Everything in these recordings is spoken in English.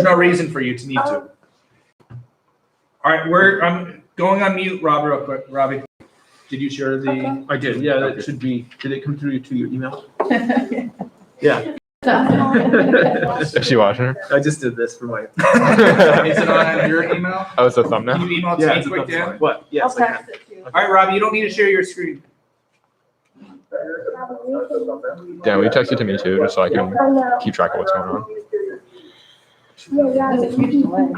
no reason for you to need to. All right, I'm going on mute, Rob, real quick. Robbie, did you share the? Okay. I did. Yeah, that should be. Did it come through to your email? Yeah. Is she watching her? I just did this for my. Is it on your email? Oh, it's a thumbnail? Can you email it to me quick, Dan? What? Yes, I'll I can. text it to you. All right, Robbie, you don't need to share your screen. Dan, will you text it to me too, just so I can keep track of what's going on? There's a huge delay.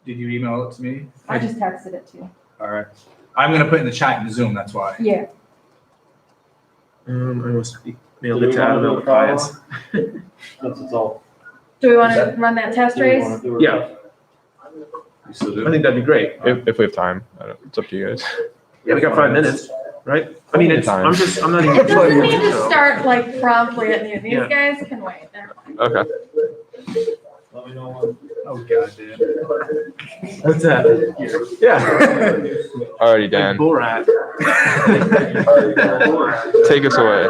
Did you email it to me? I just texted it to you. All right. I'm gonna put it in the chat in Zoom. That's why. Yeah. I must mailed it to Annabelle Pius. That's all. Do we want to run that test race? Yeah. I think that'd be great. If we have time, it's up to you guys. Yeah, we got 5 minutes, right? I mean, I'm not even. We just need to start like promptly at the end. These Yeah. guys can wait. They're fine. Okay. Let me know when. Oh, God, Dan. What's that? Yeah. Alrighty, Dan. Bull rat. Take us away.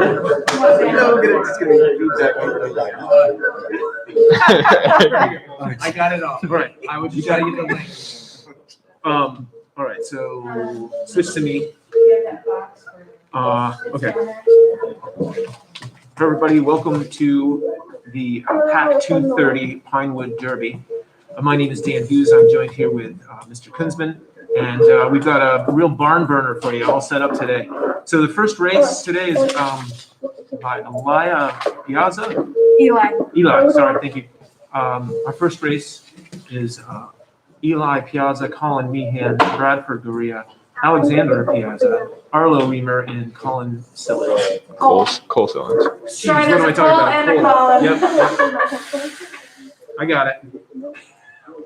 I got it all. Right. I would just tell you the link. All right, so switch to me. Okay. Everybody, welcome to the PAC 230 Pinewood Derby. My name is Dan Hughes. I'm joined here with Mr. Kunzman, and we've got a real barn burner for you all set up today. So the first race today is by Elia Piazza. Eli, sorry, thank you. Our first race is Eli Piazza, Colin Meehan, Bradford Gurria, Alexander Piazza, Arlo Reamer, and Colin Sillage. Cole Sillins. Jeez, what am I talking about? Colin. Yep. I got it.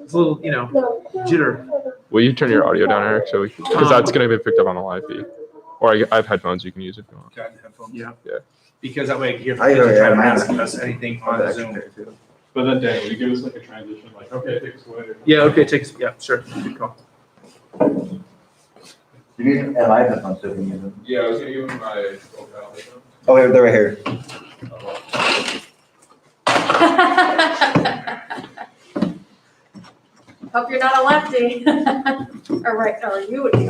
It's a little, jitter. Will you turn your audio down, Eric? So because that's going to be picked up on the live feed. Or I have headphones you can use if you want. Yeah. Yeah. Because that way you're I already trying to have ask mine. us anything on Zoom. But then, Dan, will you give us like a transition, like, okay, take us away? Yeah, okay, yeah, sure. Good call. You need, and I have headphones, so you can use them. Yeah, I was gonna give him my. Oh, they're right here. Hope you're not a lefty. Or you would be.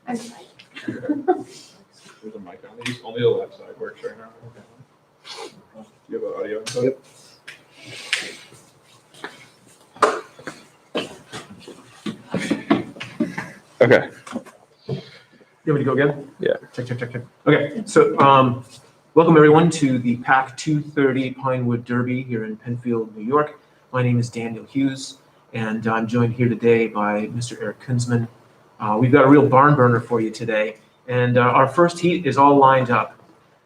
I'm fine. There's a mic on these, only the left side works right now. Do you have an audio input? Yep. Okay. You want me to go again? Yeah. Check. Okay, so welcome everyone to the PAC 230 Pinewood Derby here in Penfield, New York. My name is Daniel Hughes, and I'm joined here today by Mr. Eric Kunzman. We've got a real barn burner for you today, and our first heat is all lined up.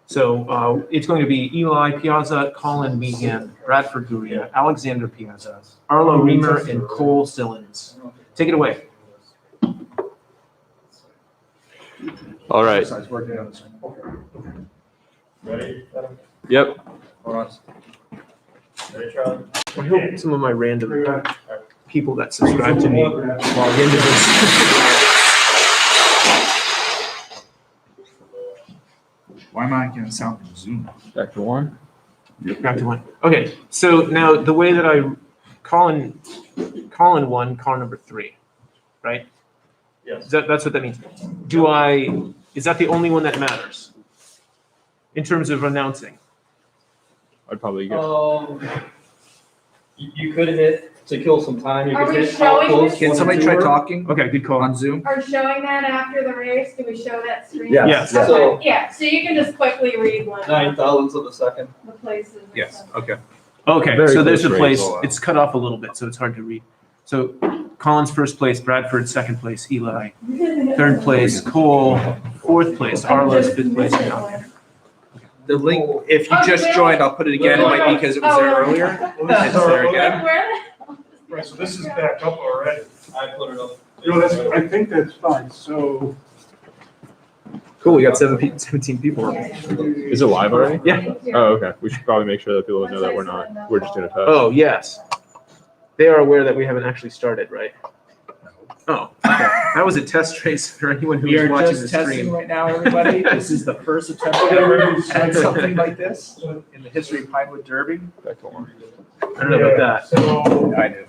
So it's going to be Eli Piazza, Colin Meehan, Bradford Gurria, Alexander Piazza, Arlo Reamer, and Cole Sillins. Take it away. All right. Ready? Yep. Hold on. Ready, Charlie? I hope some of my random people that subscribe to me log into this. Why am I getting sound from Zoom? Back to one. Back to one. Okay, so now the way that Colin won car number 3, right? Yes. That's what that means. Is that the only one that matters in terms of announcing? I'd probably go. You could hit to kill some time. You Are could we hit how showing close this? Can one somebody and try two were. talking? Okay, good call. On Zoom? Are showing that after the race? Do we show that screen? Yeah. Yes. Okay, So- yeah, so you can just quickly read what 9,000ths of a second. the places. and Yes, stuff. okay. Okay, Very so there's close the place. race. It's cut off a little bit, so it's hard to read. So Colin's first place, Bradford second place, Eli third place, Cole fourth place, Arlo's fifth place. The link, if you just joined, I'll put it again. It might be because it was there earlier. It's there again. Where Right, so this is back up already. I put it up. I think that's fine, so. Cool, we got 17 people. Is it live already? Yeah. Oh, okay. We should probably make sure that people know that we're just doing a test. Oh, yes. They are aware that we haven't actually started, right? Oh, okay. That was a test trace for anyone who We was are watching the just testing stream. right now, everybody. This is the first attempt ever at something like this in the history of Pinewood Derby. Back to one. I don't know about that. So I do.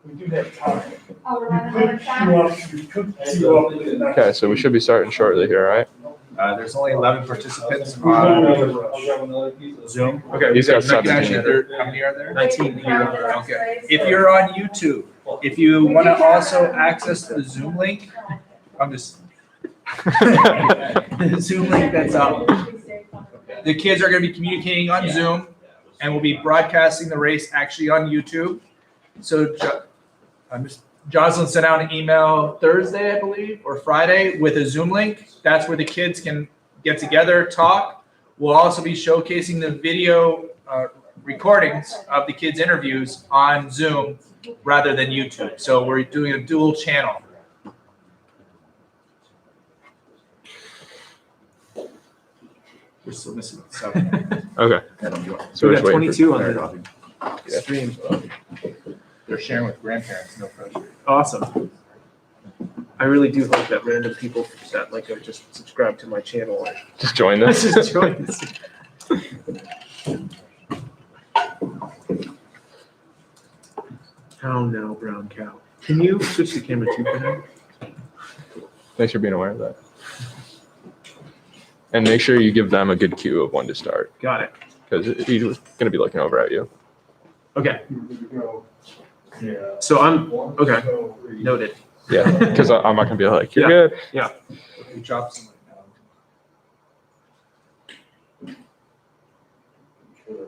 we do have time. Oh, we're We running out could of time? queue up the next. Okay, so we should be starting shortly here, right? There's only 11 participants We've got on another rush. Zoom. Okay, He's got You can actually, 17. how many are there? 19 here. Okay. If you're on YouTube, if you want to also access the Zoom link, I'm just, the Zoom link that's up. The kids are going to be communicating on Zoom, and we'll be broadcasting the race actually on YouTube. So Jocelyn sent out an email Thursday, I believe, or Friday with a Zoom link. That's where the kids can get together, talk. We'll also be showcasing the video recordings of the kids' interviews on Zoom rather than YouTube. So we're doing a dual channel. We're still missing 7. Okay. So We we're got just waiting 22 for. on the stream. They're sharing with grandparents, no pressure. Awesome. I really do hope that random people that like are just subscribed to my channel are Just join this. just join this. Oh no, brown cow. Can you switch the camera to Ben? Thanks for being aware of that. And make sure you give them a good cue of when to start, Got it. because he's going to be looking over at you. Okay, Good to go. Yeah. so I'm okay. So, Noted. Yeah, because I'm not going to be like, you're good. We dropped some right now.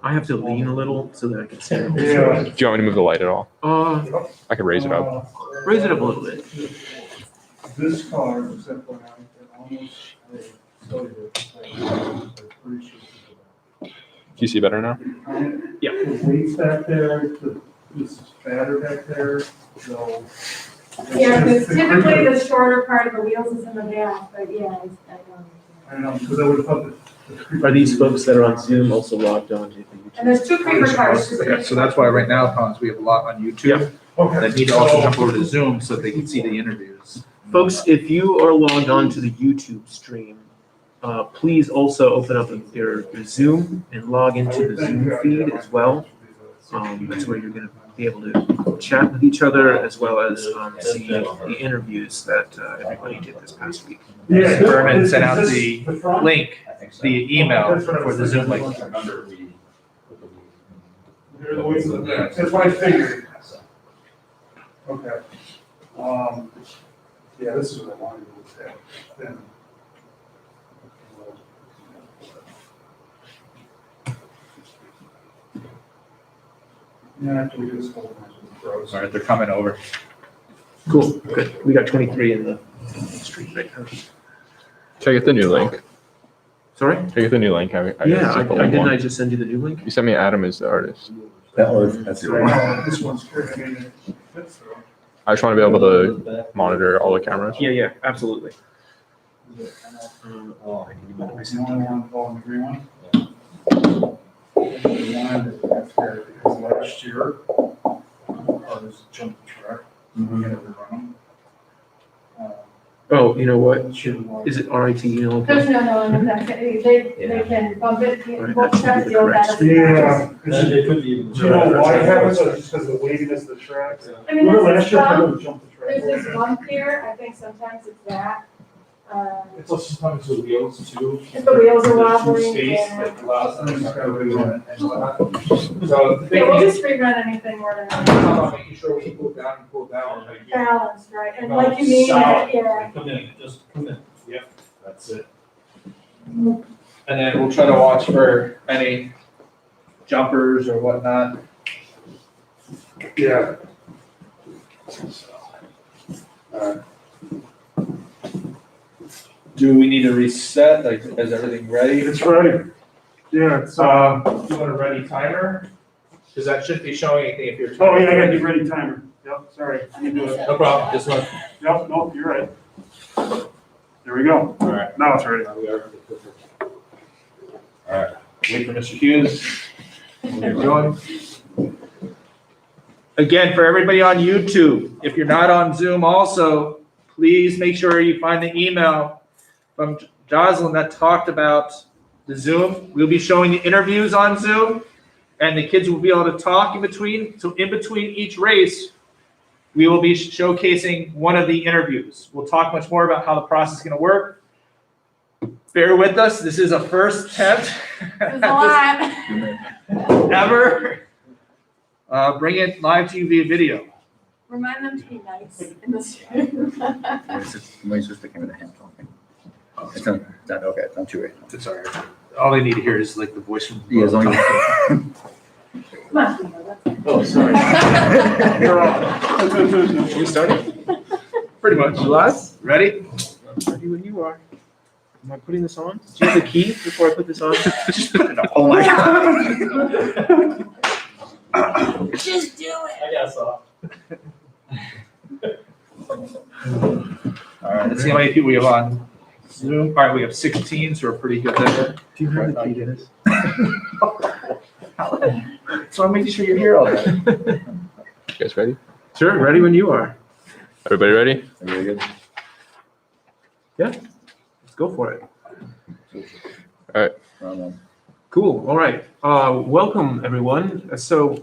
I have to lean a little so that I can see. Yeah. Do you want me to move the light at all? I can raise it up. Raise it up a little bit. This car, except for now, almost. Do you see better now? Yeah. The weight's back there, this is fatter back there, so. Yeah, because typically the shorter part of the wheels is in the back, but yeah, I don't. I don't know, because I would have thought that. Are these folks that are on Zoom also logged on to the YouTube? And there's 2 creeper cars. Okay, so that's why right now, Collins, we have a lot on YouTube Okay. that need to also jump over to Zoom so they can see the interviews. Folks, if you are logged on to the YouTube stream, please also open up your Zoom and log into the Zoom feed as well. That's where you're going to be able to chat with each other as well as see the interviews that everybody did this past week. Yeah. Berman sent out the front? link via email for the Zoom link. That's what I figured. Okay. Yeah, this is what I wanted to look at then. Yeah, after we do this whole bunch of throws. All right, they're coming over. Cool, good. We got 23 in the stream right now. Check out the new link. Sorry? Check out the new link. Yeah, simple didn't one. I just send you the new link? You sent me Adam as the artist. That's the This one's good. I mean, that's, I just want to be able to monitor all the cameras. Yeah, absolutely. the only one following the green one. The one that's there, because last year, I was jump track, we had to run them. Oh, you know what? Should- Is it RIT? You know, There's okay. no in the back. They can bump it, Right, both that should sides, be the old correct. guys. Yeah. Then they could be. Do you know why it happens? Just because of the weightiness of the track? I mean, Remember there's last year, I some, would jump the track. there's this bump here, I think sometimes it's that. It's also sometimes the wheels too. If the wheels are Too wobbly, space, yeah. like allows them to kind of move on. So the Yeah, we'll thing is, just rerun anything more than about making sure when you pull down, like, you balance, right? And like you mean, Solid. yeah. come in, just come in. Yep, that's it. And then we'll try to watch for any jumpers or whatnot. Yeah. Do we need to reset? Like, is everything ready? It's ready. Yeah, it's, You want a ready timer? Because that shouldn't be showing anything if you're. oh, yeah, I gotta be ready timer. Yep, sorry. You do it. No problem, just one. Yep, nope, you're right. There we go. All right. Now it's ready. Wait for Mr. Hughes. We'll get going. Again, for everybody on YouTube, if you're not on Zoom also, please make sure you find the email from Jocelyn that talked about the Zoom. We'll be showing the interviews on Zoom, and the kids will be able to talk in between. So in between each race, we will be showcasing one of the interviews. We'll talk much more about how the process is going to work. Bear with us. This is a first attempt There's a lot. ever. Bring it live to you via video. Remind them to be nice in this room. When supposed to come with a hand talking. It's not okay. It's not too late. It's all right. All they need to hear is like the voice from. Yeah, as long as. Come on, Theo, that's- Oh, sorry. You're on. We started? Pretty much. Last? Ready? Ready when you are. Am I putting this on? Do you have the key before I put this on? Oh my god. Just do it. I guess so. All right, let's see how many people we have on Zoom. All right, we have 16, so we're pretty good there. Do you have the key, Dennis? So I'm making sure you're here all day. You guys ready? Sure, ready when you are. Everybody ready? Very good. Let's go for it. Round one. Cool. All right. Welcome, everyone.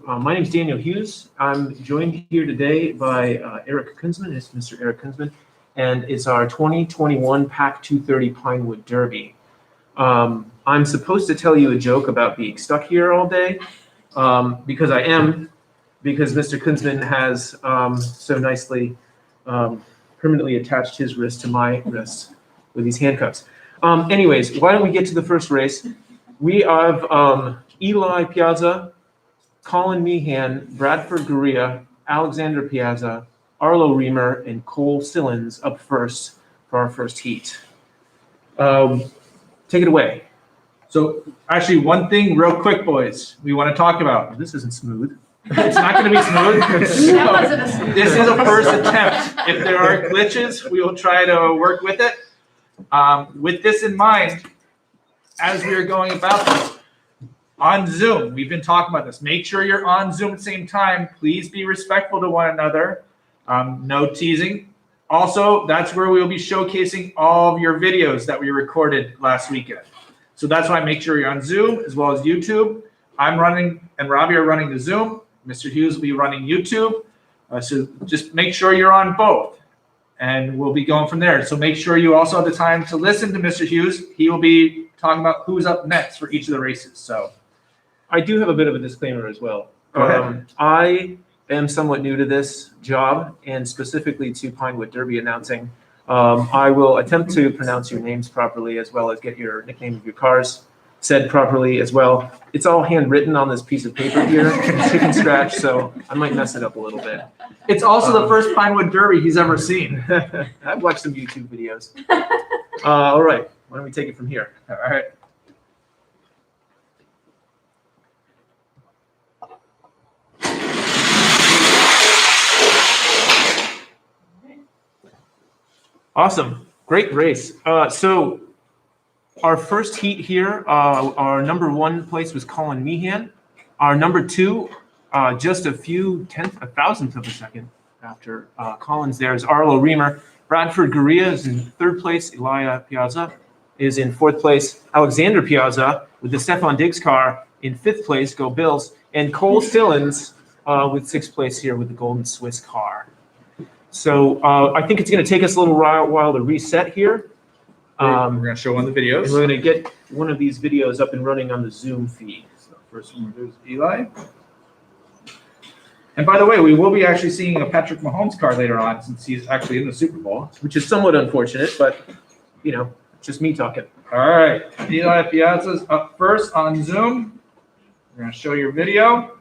My name is Daniel Hughes. I'm joined here today by Eric Kunzman. It's Mr. Eric Kunzman, and it's our 2021 PAC 230 Pinewood Derby. I'm supposed to tell you a joke about being stuck here all day, because I am, because Mr. Kunzman has so nicely permanently attached his wrist to my wrist with these handcuffs. Anyways, why don't we get to the first race? We have Eli Piazza, Colin Meehan, Bradford Gurria, Alexander Piazza, Arlo Reamer, and Cole Sillins up first for our first heat. Take it away. So actually, one thing real quick, boys, we want to talk about. This isn't smooth. It's not going to be smooth. That wasn't a smooth. This is a first attempt. If there are glitches, we will try to work with it. With this in mind, as we are going about this, on Zoom, we've been talking about this. Make sure you're on Zoom at the same time. Please be respectful to one another. No teasing. Also, that's where we'll be showcasing all of your videos that we recorded last weekend. So that's why make sure you're on Zoom as well as YouTube. I'm running and Robbie are running the Zoom. Mr. Hughes will be running YouTube. So just make sure you're on both. And we'll be going from there. So make sure you also have the time to listen to Mr. Hughes. He will be talking about who's up next for each of the races. So I do have a bit of a disclaimer as well. Go ahead. I am somewhat new to this job, and specifically to Pinewood Derby announcing. I will attempt to pronounce your names properly, as well as get your nickname of your cars said properly as well. It's all handwritten on this piece of paper here, chicken scratch, so I might mess it up a little bit. it's also the first Pinewood Derby he's ever seen. I've watched some YouTube videos. All right, why don't we take it from here? All right. Awesome, great race. So our first heat here, our number one place was Colin Meehan. Our number two, just a thousandth of a second after Colin's there is Arlo Reamer. Bradford Gurria is in third place. Elia Piazza is in fourth place. Alexander Piazza with the Stefan Diggs car in fifth place. Go Bills. And Cole Sillins with sixth place here with the Golden Swiss car. So I think it's going to take us a little while to reset here. We're going to show one of the videos. And we're going to get one of these videos up and running on the Zoom feed. So first one is Eli. And by the way, we will be actually seeing a Patrick Mahomes car later on, since he's actually in the Super Bowl. Which is somewhat unfortunate, but, you know, it's just me talking. All right, Eli Piazza's up first on Zoom. We're going to show your video.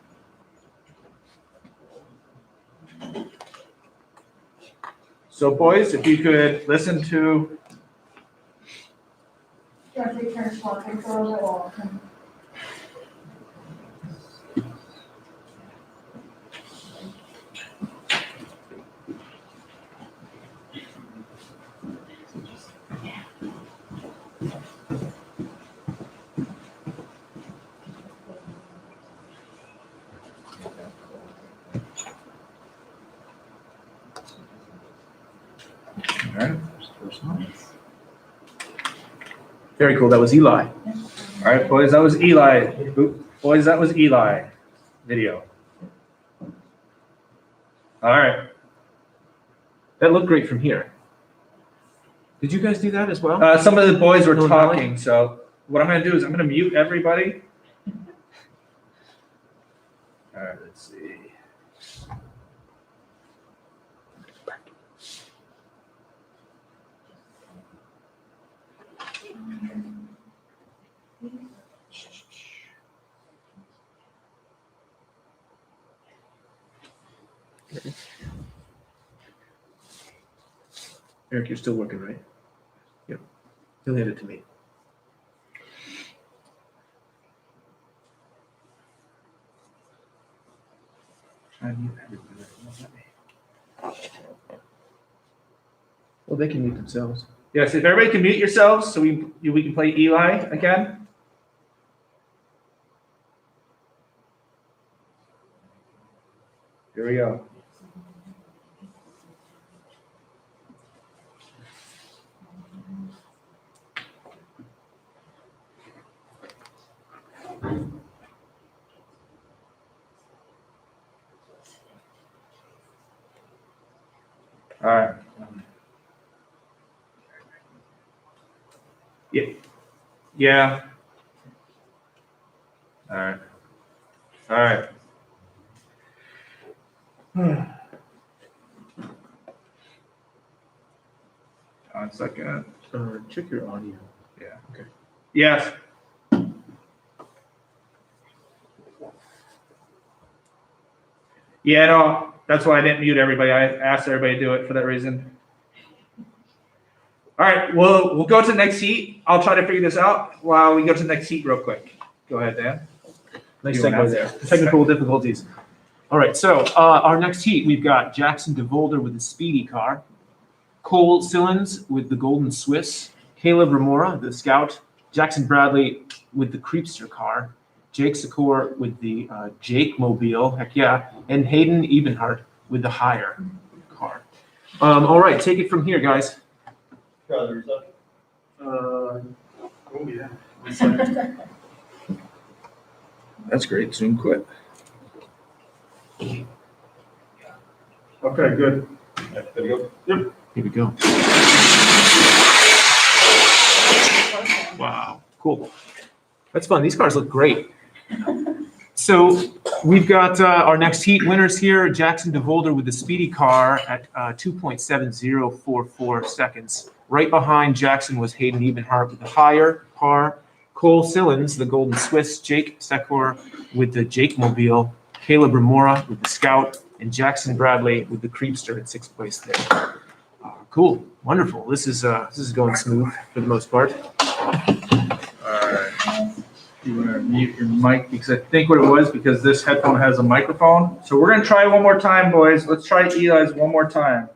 So boys, if you could listen to. Very cool. That was Eli. All right, boys, that was Eli. Boys, that was Eli video. All right. That looked great from here. Did you guys do that as well? Some of the boys were No, talking, so what I'm gonna do is I'm gonna mute everybody. All right, let's see. Eric, you're still working, right? Yep. He'll hand it to me. Try and mute everybody. Well, they can mute themselves. Yes, if everybody can mute yourselves, so we can play Eli again. Here we go. All right. Yeah. All right. All right. 1 second. Check your audio. Yeah. Okay. Yes. Yeah, no, that's why I didn't mute everybody. I asked everybody to do it for that reason. All right, we'll go to the next heat. I'll try to figure this out while we go to the next heat real quick. Go ahead, Dan. Nice You went segue out there. there. Technical difficulties. All right, so our next heat, we've got Jackson DeVolder with the Speedy car, Cole Sillins with the Golden Swiss, Caleb Remora, the Scout, Jackson Bradley with the Creepster car, Jake Secor with the Jake Mobile, heck yeah, and Hayden Ebenhart with the Hire car. All right, take it from here, guys. Oh, yeah. That's great. Zoom quit. Okay, good. There you go. Here we go. Wow, cool. That's fun. These cars look great. So we've got our next heat winners here. Jackson DeVolder with the Speedy car at 2.7044 seconds. Right behind Jackson was Hayden Ebenhart with the Hire car. Cole Sillins, the Golden Swiss. Jake Secor with the Jake Mobile. Caleb Remora with the Scout. And Jackson Bradley with the Creepster in sixth place there. Cool, wonderful. This is going smooth for the most part. You want to mute your mic because I think what it was because this headphone has a microphone. So we're gonna try one more time, boys. Let's try Eli's one more time.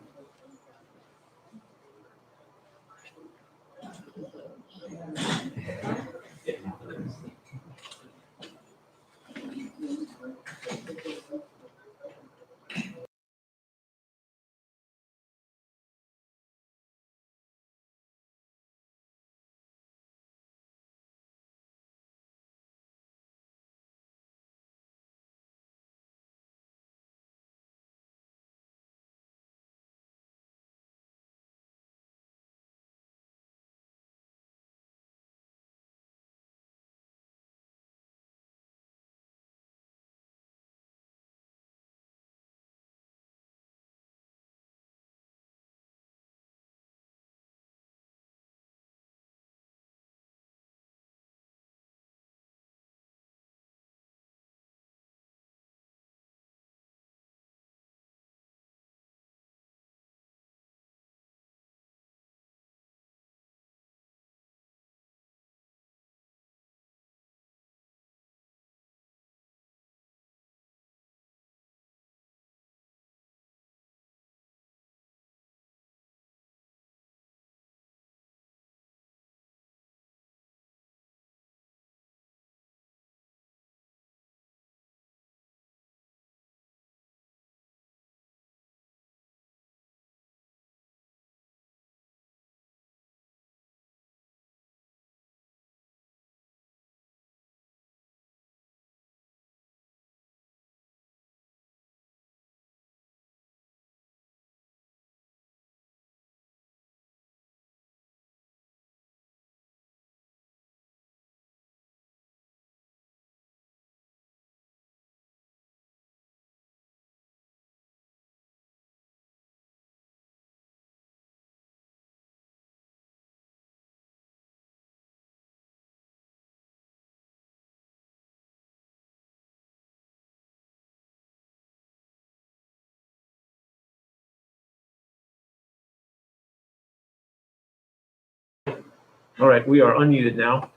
All right, we are unmuted now.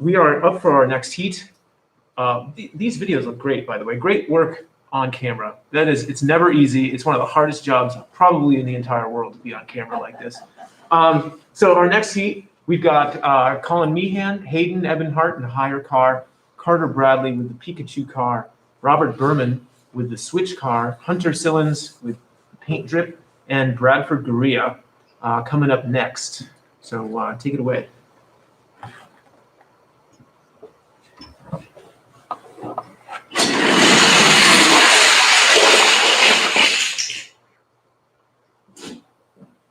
We are up for our next heat. These videos look great, by the way. Great work on camera. That is, it's never easy. It's one of the hardest jobs probably in the entire world to be on camera like this. So our next heat, we've got Colin Meehan, Hayden Ebenhart in the higher car, Carter Bradley with the Pikachu car, Robert Berman with the switch car, Hunter Sillins with paint drip, and Bradford Guria coming up next. So take it away.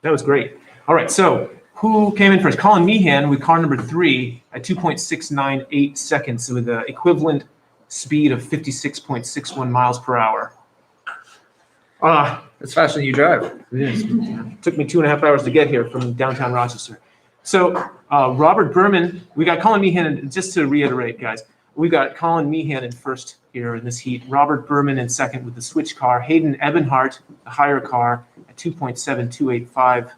That was great. All right, so who came in first? Colin Meehan with car number 3 at 2.698 seconds with an equivalent speed of 56.61 miles per hour. It's faster than you drive. It is. It took me 2.5 hours to get here from downtown Rochester. So Robert Berman, we got Colin Meehan, and just to reiterate, guys, we got Colin Meehan in first here in this heat, Robert Berman in second with the switch car, Hayden Ebenhart, the higher car, at 2.7285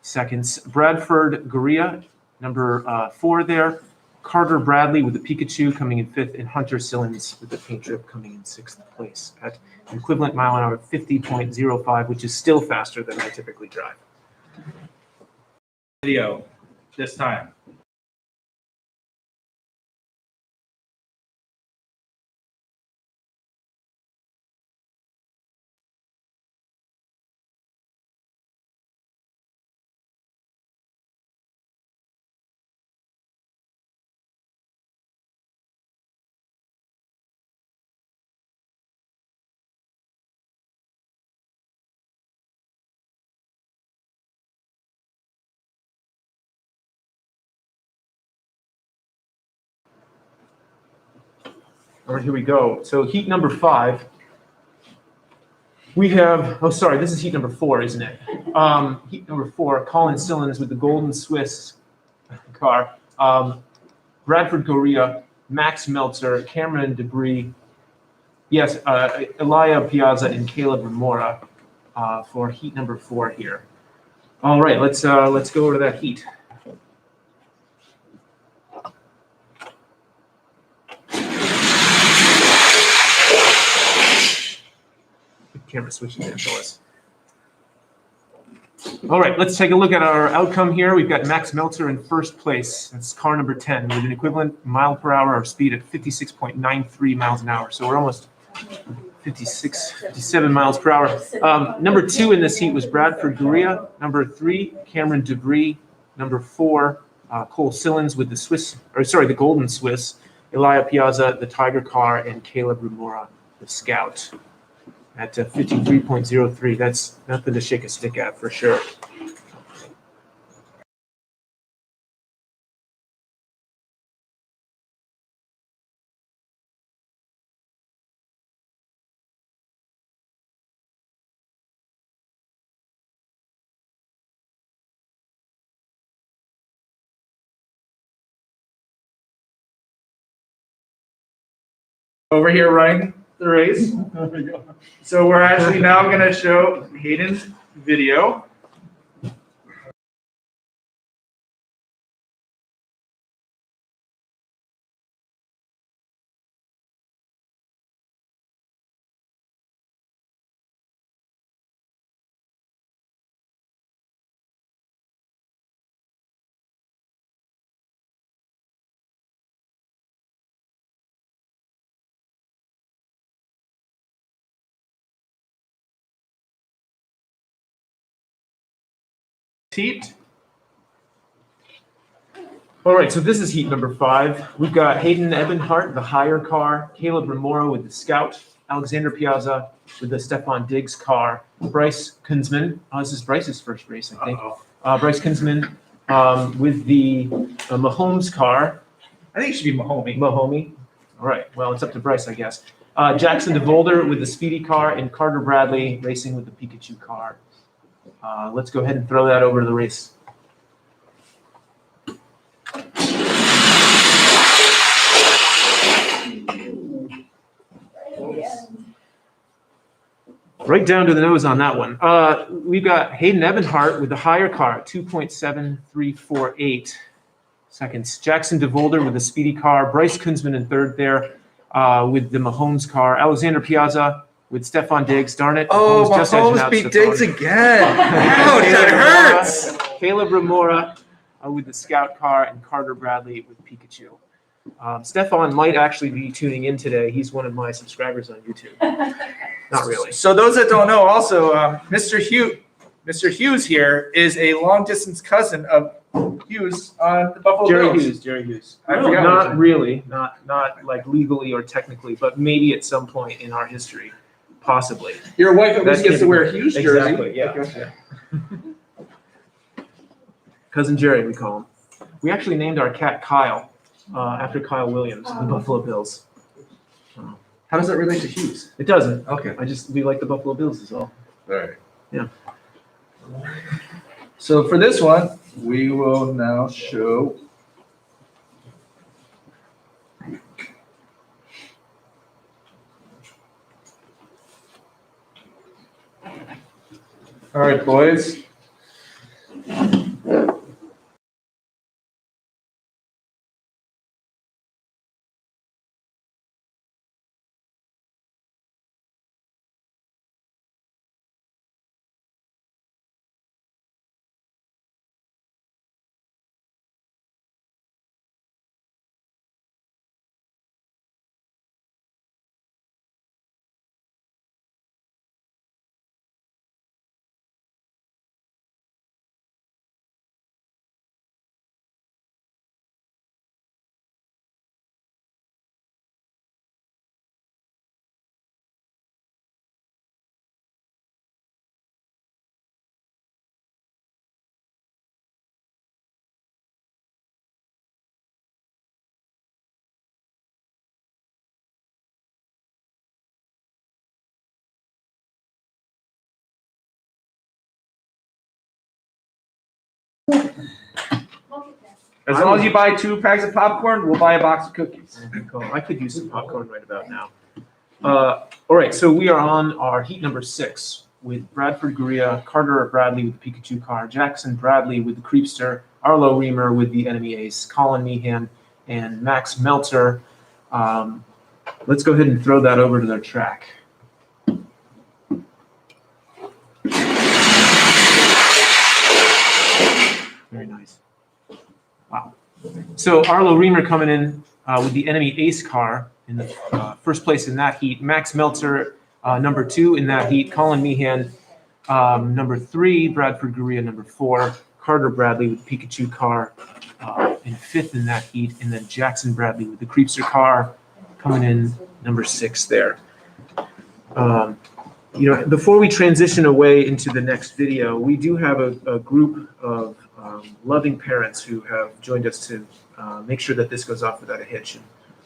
seconds, Bradford Guria, number 4 there, Carter Bradley with the Pikachu coming in 5th, and Hunter Sillins with the paint drip coming in 6th place at an equivalent mile an hour of 50.05, which is still faster than I typically drive. Video this time. All right, here we go. So heat number 5. We have, oh, sorry, this is heat number 4, isn't it? Heat number 4, Colin Sillins with the Golden Swiss car, Bradford Guria, Max Meltzer, Cameron Debris, yes, Elia Piazza and Caleb Remora for heat number 4 here. All right, let's go over to that heat. Camera switching there for us. All right, let's take a look at our outcome here. We've got Max Meltzer in first place. That's car number 10 with an equivalent mile per hour or speed at 56.93 miles an hour. So we're almost 57 miles per hour. Number 2 in this heat was Bradford Guria. Number 3, Cameron Debris. Number 4, Cole Sillins with the Golden Swiss. Elia Piazza, the Tiger car, and Caleb Remora, the Scout. At 53.03, that's nothing to shake a stick at for sure. Over here running the race. So we're actually now going to show Hayden's video. Heat. All right, so this is heat number 5. We've got Hayden Ebenhart, the higher car, Caleb Remora with the Scout, Alexander Piazza with the Stefan Diggs car, Bryce Kunzman. This is Bryce's first race, I think. Bryce Kunzman with the Mahomes car. I think it should be Mahomey. Mahomey. All right, well, it's up to Bryce, I guess. Jackson DeVolder with the Speedy car, and Carter Bradley racing with the Pikachu car. Let's go ahead and throw that over to the race. Right down to the nose on that one. We've got Hayden Ebenhart with the higher car, 2.7348 seconds. Jackson DeVolder with the speedy car. Bryce Kunzman in third there with the Mahomes car. Alexander Piazza with Stefan Diggs. Darn it. Oh, Mahomes just edging Mahomes out beat Stefan. Diggs again. Ouch, that hurts. Caleb Ramora with the Scout car, and Carter Bradley with Pikachu. Stefan might actually be tuning in today. He's one of my subscribers on YouTube. Not really. So those that don't know, also, Mr. Hughes here is a long distance cousin of Hughes on the Buffalo Bills. Jerry Hughes. I No, forgot what his not name. really, not like legally or technically, but maybe at some point in our history, possibly. Your wife at least That gets to can't wear a be- Hughes jersey. Exactly, yeah. Okay. Cousin Jerry, we call him. We actually named our cat Kyle after Kyle Williams, of the Buffalo Bills. How does that relate to Hughes? It doesn't. Okay. We like the Buffalo Bills is all. All right. Yeah. So for this one, we will now show. All right, boys. As long as you buy 2 packs of popcorn, we'll buy a box of cookies. I could use some popcorn right about now. All right, so we are on our heat number 6 with Bradford Gurria, Carter Bradley with the Pikachu car, Jackson Bradley with the Creepster, Arlo Reamer with the Enemy Ace, Colin Meehan, and Max Meltzer. Let's go ahead and throw that over to their track. Very nice. Wow. So Arlo Reamer coming in with the Enemy Ace car in the first place in that heat. Max Meltzer, number 2 in that heat. Colin Meehan, number 3. Bradford Gurria, number 4. Carter Bradley with the Pikachu car in 5th in that heat. And then Jackson Bradley with the Creepster car coming in number 6 there. Before we transition away into the next video, we do have a group of loving parents who have joined us to make sure that this goes off without a hitch.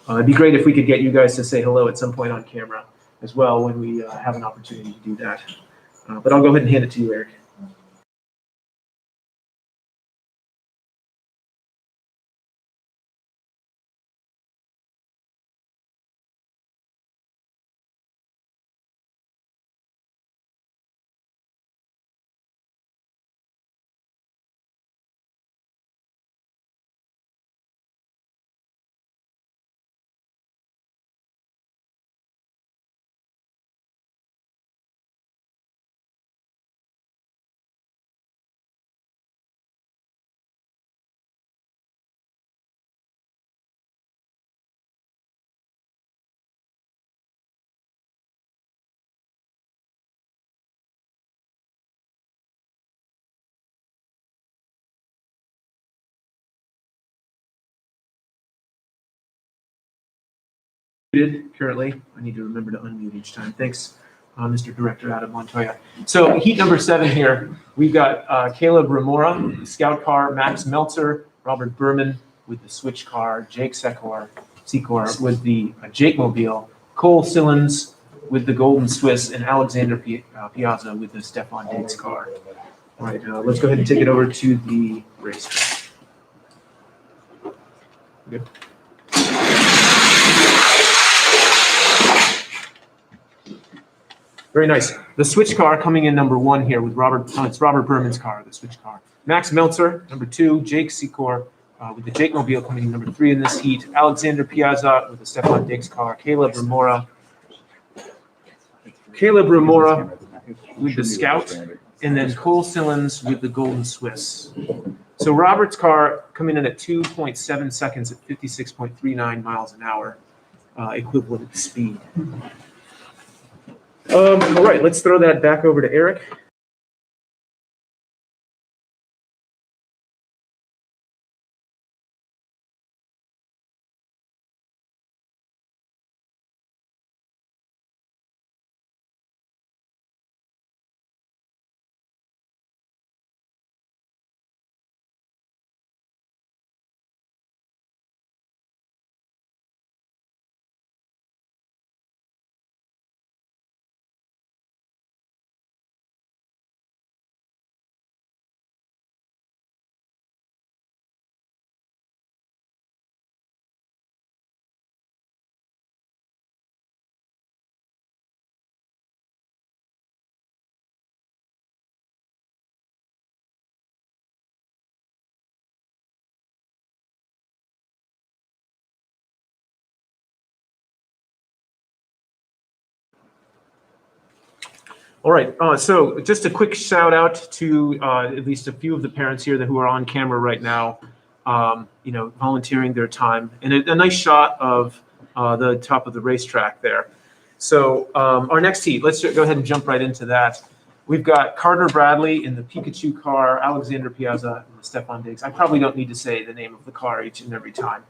It'd be great if we could get you guys to say hello at some point on camera as well when we have an opportunity to do that. But I'll go ahead and hand it to you, Eric. Currently, I need to remember to unmute each time. Thanks, Mr. Director Adam Montoya. So heat number 7 here, we've got Caleb Ramora, the Scout car, Max Meltzer, Robert Berman with the Switch car, Jake Secor with the Jake Mobile, Cole Sillens with the Golden Swiss, and Alexander Piazza with the Stefan Diggs car. All right, let's go ahead and take it over to the race. Good. Very nice. The switch car coming in number 1 here with Robert, it's Robert Berman's car, the switch car. Max Meltzer, number 2, Jake Secor, with the Jake Mobile coming in number 3 in this heat. Alexander Piazza with the Stefan Diggs car. Caleb Remora with the Scout, and then Cole Sillins with the Golden Swiss. So Robert's car coming in at 2.7 seconds at 56.39 miles an hour, equivalent speed. All right, let's throw that back over to Eric. All right, so just a quick shout out to at least a few of the parents here who are on camera right now, volunteering their time, and a nice shot of the top of the racetrack there. So our next heat, let's go ahead and jump right into that. We've got Carter Bradley in the Pikachu car, Alexander Piazza in the Stefan Diggs. I probably don't need to say the name of the car each and every time.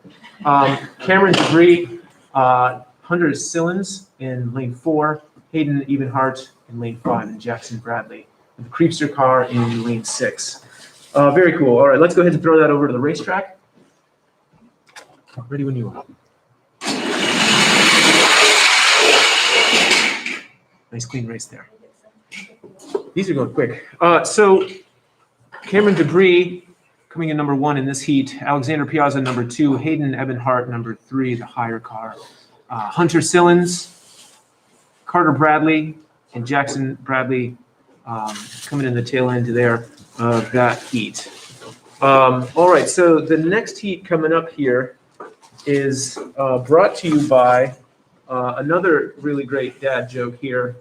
Cameron Debris, Hunter Sillins in lane 4, Hayden Ebenhart in lane 5, and Jackson Bradley with the Creepster car in lane 6. Very cool. All right, let's go ahead and throw that over to the racetrack. Ready when you are. Nice clean race there. These are going quick. So Cameron Debris coming in number 1 in this heat. Alexander Piazza number 2. Hayden Ebenhart number 3, the higher car. Hunter Sillins, Carter Bradley, and Jackson Bradley coming in the tail end there of that heat. All right, so the next heat coming up here is brought to you by another really great dad joke here,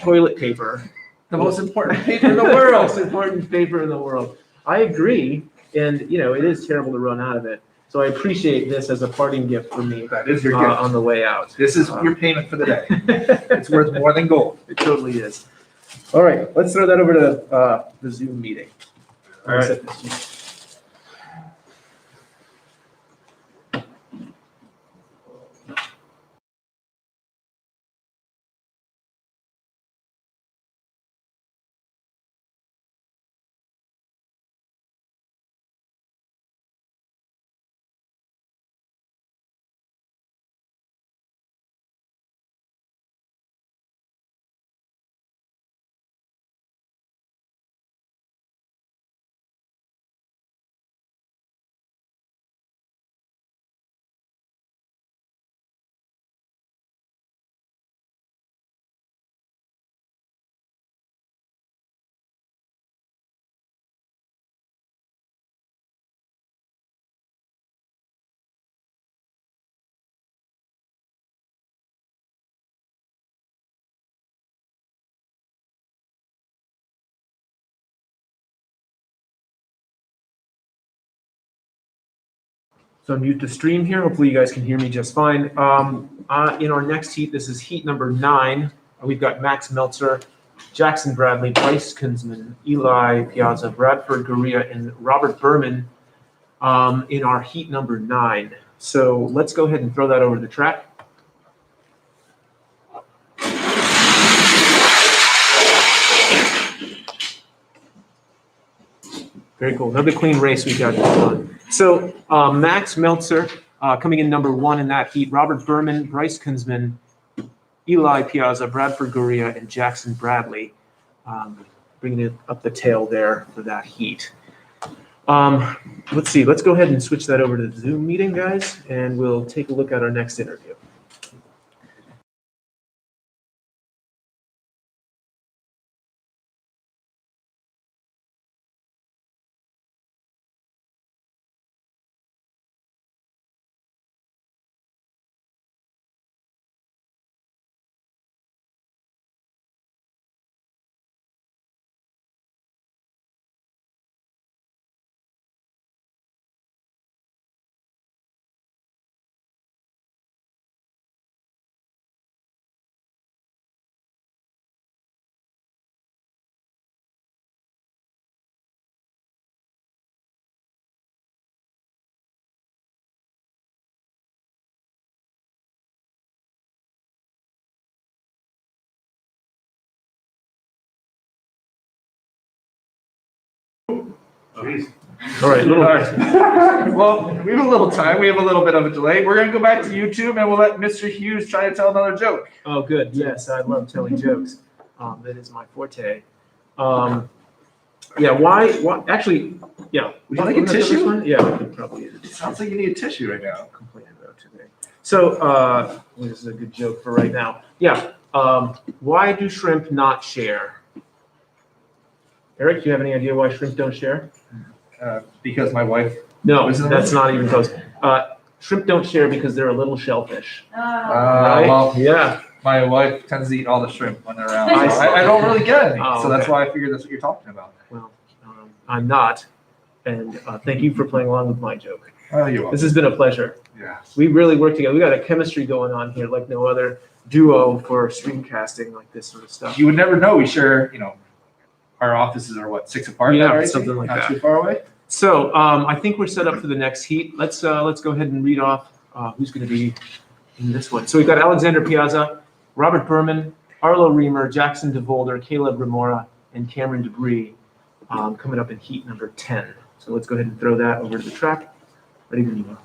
toilet paper. The most important paper in the world. Most important paper in the world. I agree, and it is terrible to run out of it. So I appreciate this as a parting gift for me. That is your gift. On the way out. This is your payment for the day. It's worth more than gold. It totally is. All right, let's throw that over to the Zoom meeting. All right. So I'll mute the stream here. Hopefully you guys can hear me just fine. In our next heat, this is heat number 9. We've got Max Meltzer, Jackson Bradley, Bryce Kinsman, Eli Piazza, Bradford Gurria, and Robert Berman in our heat number 9. So let's go ahead and throw that over the track. Very cool. Another clean race we got going on. So Max Meltzer coming in number 1 in that heat. Robert Berman, Bryce Kinsman, Eli Piazza, Bradford Gurria, and Jackson Bradley bringing it up the tail there for that heat. Let's see. Let's go ahead and switch that over to the Zoom meeting, guys, and we'll take a look at our next interview. Jeez. All right, little. Well, we have a little time. We have a little bit of a delay. We're gonna go back to YouTube and we'll let Mr. Hughes try to tell another joke. Oh, good. Yes, I love telling jokes. That is my forte. Yeah. Why? Actually, yeah. Would you like a want to do this tissue? one? Yeah, we could probably use a It tissue. sounds like you need a tissue right now. Complain about today. So, this is a good joke for right now. Yeah. Why do shrimp not share? Eric, do you have any idea why shrimp don't share? Because my wife. No, Isn't it? that's not even close. Shrimp don't share because they're a little shellfish. Uh, Well, Yeah. my wife tends to eat all the shrimp when they're around. I So see. I don't really get any. Oh, So that's okay. why I figured that's what you're talking about. Well, I'm not. And thank you for playing along with my joke. Oh, you're This has been a pleasure. Yeah. We really work together. We got a chemistry going on here like no other duo for streamcasting like this sort of stuff. You would never know. We share, our offices are what, 6 apart? Yeah, right? something like Not that. too far away. So I think we're set up for the next heat. Let's go ahead and read off who's going to be in this one. So we've got Alexander Piazza, Robert Berman, Arlo Reamer, Jackson DeVolder, Caleb Remora, and Cameron Debris coming up in heat number 10. So let's go ahead and throw that over to the track. Ready when you are.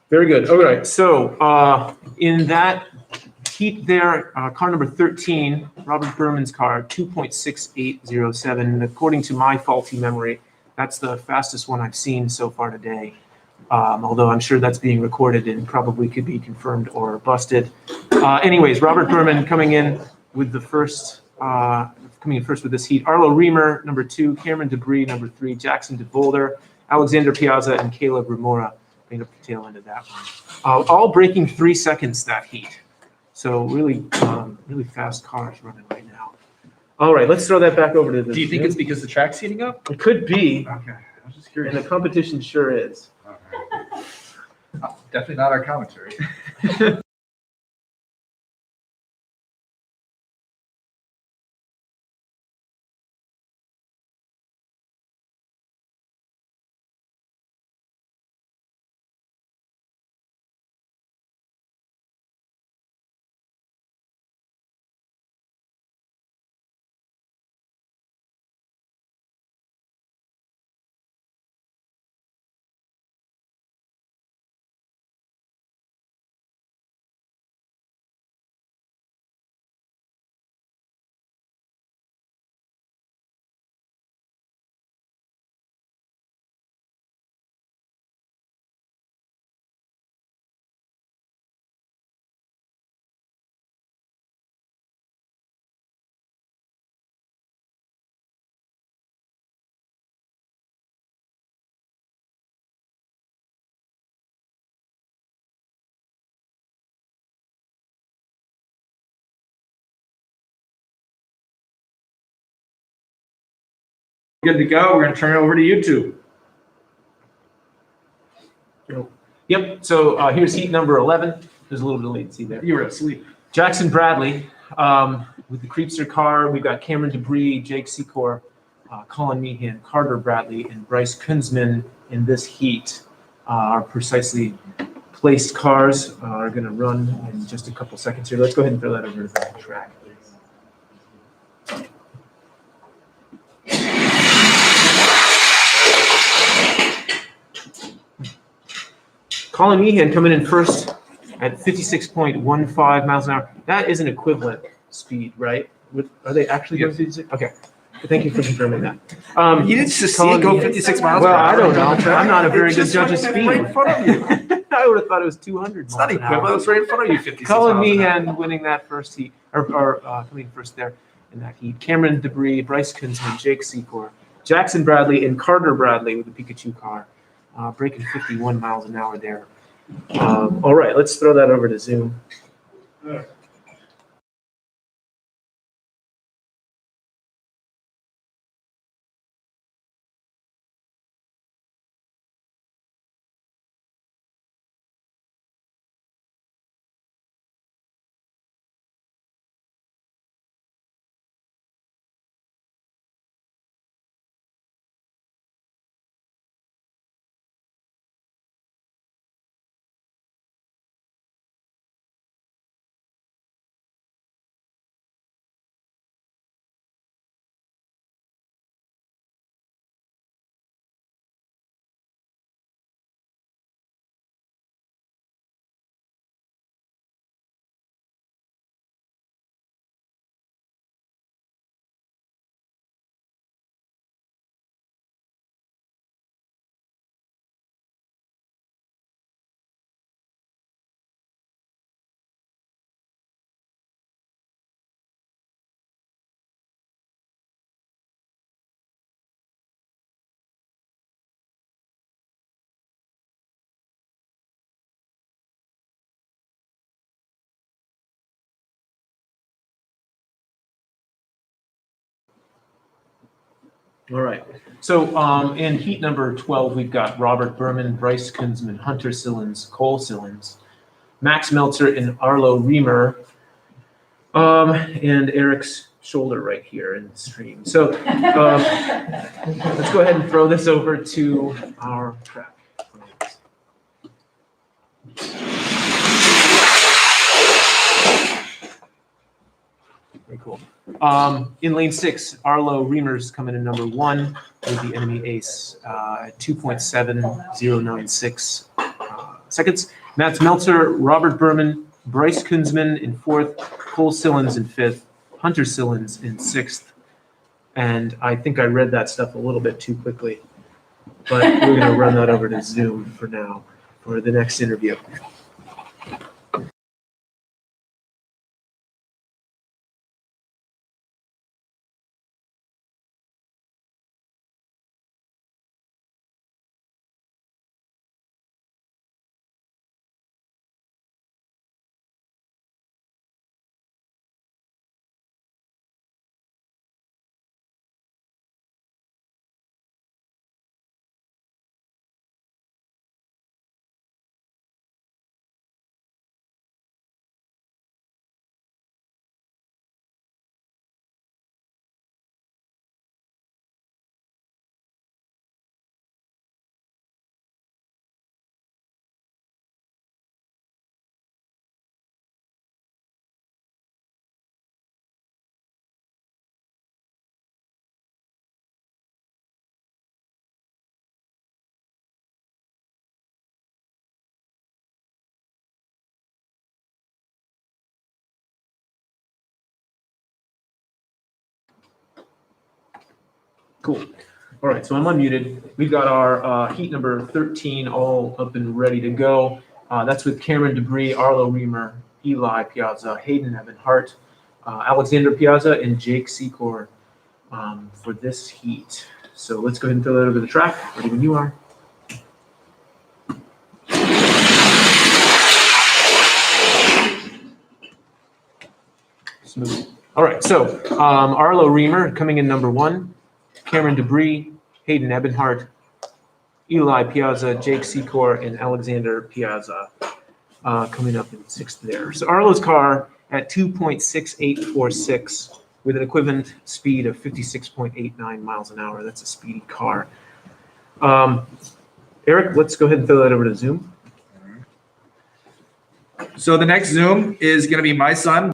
Very good. All right. So in that heat there, car number 13, Robert Berman's car, 2.6807. And according to my faulty memory, that's the fastest one I've seen so far today. Although I'm sure that's being recorded and probably could be confirmed or busted. Anyways, Robert Berman coming in with the first, with this heat. Arlo Reamer, number 2, Cameron Debris, number 3, Jackson DeVolder, Alexander Piazza, and Caleb Remora being up the tail end of that one. All breaking 3 seconds that heat. So really fast cars running right now. All right, let's throw that back over to the. Do you think it's because the track's heating up? It could be, Okay. I was just and curious. the competition sure is. Definitely not our commentary. Good to go. We're going to turn it over to YouTube. Yep, so here's heat number 11. There's a little bit of latency there. You were asleep. Jackson Bradley with the Creepster car. We've got Cameron Debris, Jake Secor, Colin Meehan, Carter Bradley, and Bryce Kunzman in this heat. Our precisely placed cars are going to run in just a couple seconds here. Let's go ahead and throw that over to the track. Colin Meehan coming in first at 56.15 miles an hour. That is an equivalent speed, right? Are they actually going 56? Okay. Thank you for confirming that. You didn't just see Colin it go Meehan. 56 miles Well, per hour. I don't know. I'm not a very It's good just judge of right speed. in front of you. I would have thought it was 200 It's not miles an hour. equivalent. It's right in front of you. 56 Colin miles an hour. Meehan winning that first heat, or coming first there in that heat. Cameron Debris, Bryce Kunzman, Jake Secor, Jackson Bradley, and Carter Bradley with the Pikachu car, breaking 51 miles an hour there. All right, let's throw that over to Zoom. All right. So in heat number 12, we've got Robert Berman, Bryce Kunzman, Hunter Sillins, Cole Sillins, Max Meltzer, and Arlo Reamer, and Eric's shoulder right here in the stream. So let's go ahead and throw this over to our track. Very cool. In lane 6, Arlo Reamer's coming in number 1 with the enemy ace at 2.7096 seconds. Max Meltzer, Robert Berman, Bryce Kunzman in 4th, Cole Sillins in 5th, Hunter Sillins in 6th. And I think I read that stuff a little bit too quickly, but we're going to run that over to Zoom for now for the next interview. Cool. All right, so I'm unmuted. We've got our heat number 13 all up and ready to go. That's with Cameron Debris, Arlo Reamer, Eli Piazza, Hayden Evan Hart, Alexander Piazza, and Jake Secor for this heat. So let's go ahead and throw that over the track. Ready when you are. Smooth. All right, so Arlo Reamer coming in number 1. Cameron Debris, Hayden Ebenhart, Eli Piazza, Jake Secor, and Alexander Piazza coming up in 6th there. So Arlo's car at 2.6846 with an equivalent speed of 56.89 miles an hour. That's a speedy car. Eric, let's go ahead and throw that over to Zoom. So the next Zoom is going to be my son.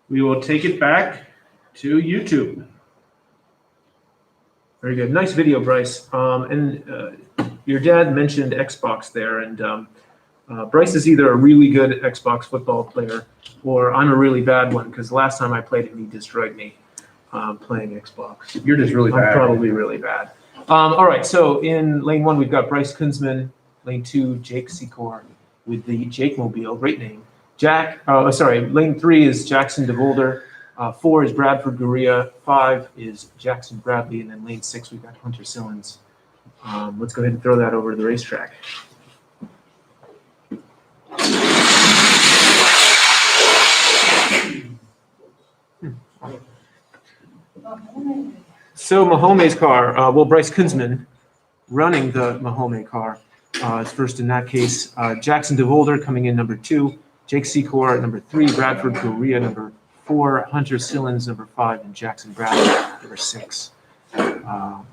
We will take it back to YouTube. Very good. Nice video, Bryce. Your dad mentioned Xbox there, and Bryce is either a really good Xbox football player or I'm a really bad one because last time I played him, he destroyed me playing Xbox. You're just really I'm bad. probably really bad. All right, so in lane 1, we've got Bryce Kunzman. Lane 2, Jake Secor with the Jake Mobile. Great name. Lane 3 is Jackson DeVolder. 4 is Bradford Gurria. 5 is Jackson Bradley. And then lane 6, we've got Hunter Sillins. Let's go ahead and throw that over to the racetrack. So Mahome's car, Bryce Kunzman running the Mahome car is first in that case. Jackson DeVolder coming in number 2. Jake Secor number 3. Bradford Gurria number 4. Hunter Sillins number 5. And Jackson Bradley number 6.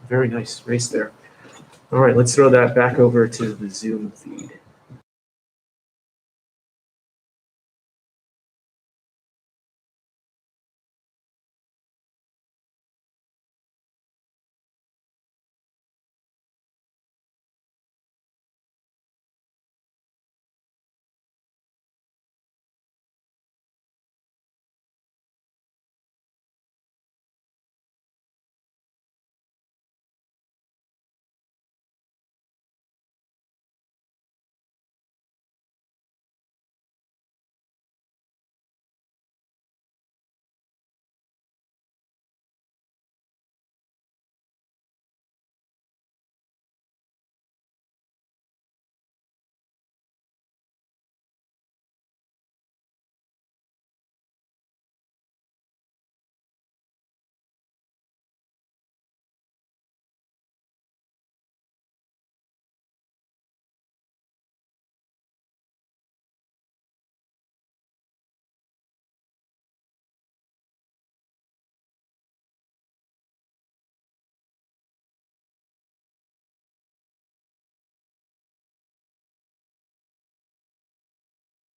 Very nice race there. All right, let's throw that back over to the Zoom feed.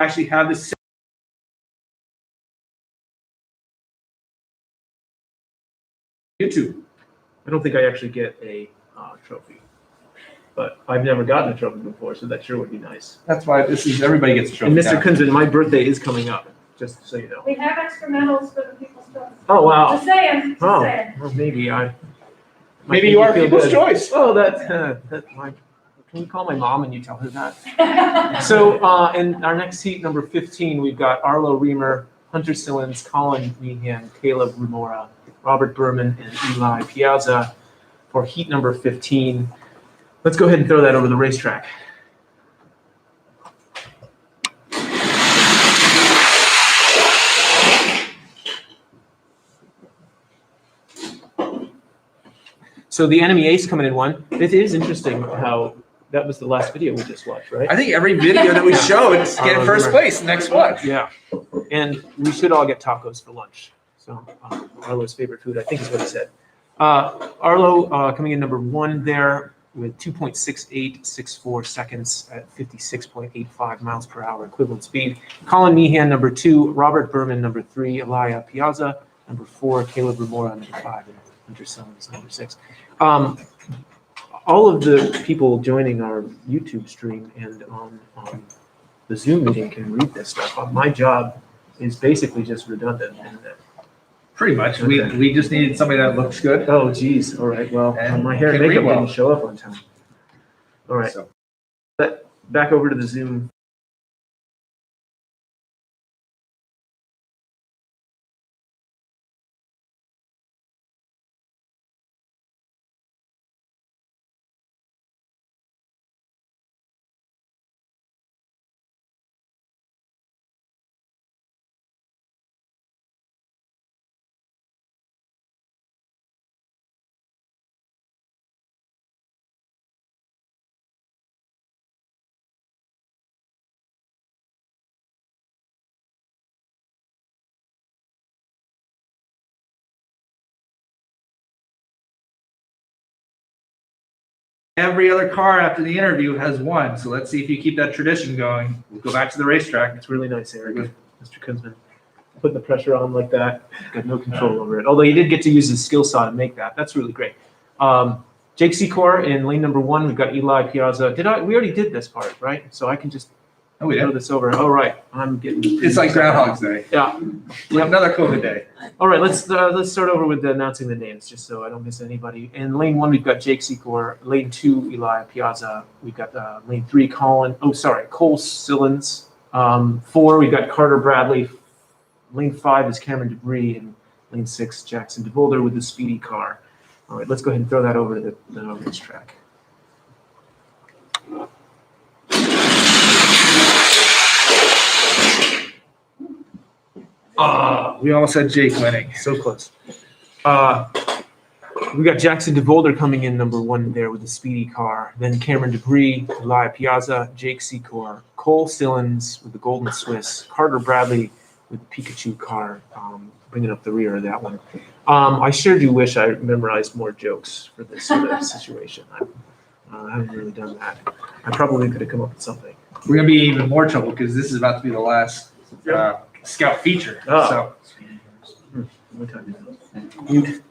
actually have this. YouTube. I don't think I actually get a trophy, but I've never gotten a trophy before, so that sure would be nice. That's why this is, everybody gets a trophy. And Mr. now. Kunzman, my birthday is coming up, just so you know. We have extra medals for the people's choice. Oh, wow. Just saying, just Oh, saying. well, maybe I. might Maybe make you are feel people's good. choice. Oh, can you call my mom and you tell her that? So, in our next heat, number 15, we've got Arlo Reamer, Hunter Sillins, Colin Meehan, Caleb Remora, Robert Berman, and Eli Piazza for heat number 15. Let's go ahead and throw that over the racetrack. So the enemy ace coming in one. It is interesting how that was the last video we just watched, right? I think every video that we show is getting first place next one. Yeah, and we should all get tacos for lunch. So Arlo's favorite food, I think, is what he said. Arlo coming in number 1 there with 2.6864 seconds at 56.85 miles per hour equivalent speed. Colin Meehan number 2, Robert Berman number 3, Elia Piazza number 4, Caleb Remora number 5, and Hunter Sillins number 6. All of the people joining our YouTube stream and on the Zoom meeting can read this stuff. My job is basically just redundant. Pretty much. Okay. We just needed somebody that looks good. Oh, geez. All right. Well, And my hair and can read makeup well. didn't show up on time. All right. So, Back over to the Zoom. every other car after the interview has won. So let's see if you keep that tradition going. We'll go back to the racetrack. It's really nice, Eric. Mr. Kunzman. Putting the pressure on like that. Got no control over it. Although he did get to use his skill saw to make that. That's really great. Jake Secor in lane number 1. We've got Eli Piazza. We already did this part, right? So I can just Oh, we throw did. this over. Oh, right. I'm getting. It's like Groundhog's Day. Yeah. Another COVID day. All right, let's start over with announcing the names, just so I don't miss anybody. In lane 1, we've got Jake Secor. Lane 2, Eli Piazza. We've got lane 3, Cole Sillins. 4, we've got Carter Bradley. Lane 5 is Cameron Debris, and lane 6, Jackson DeVolder with the speedy car. All right, let's go ahead and throw that over to the racetrack. We almost had Jake winning. So close. We got Jackson DeVolder coming in number 1 there with the speedy car. Then Cameron Debris, Elia Piazza, Jake Secor, Cole Sillins with the Golden Swiss, Carter Bradley with the Pikachu car, bringing up the rear of that one. I sure do wish I memorized more jokes for this sort of situation. I haven't really done that. I probably could have come up with something. We're going to be in even more trouble because this is about to be the last scout feature. Oh. So What time is it?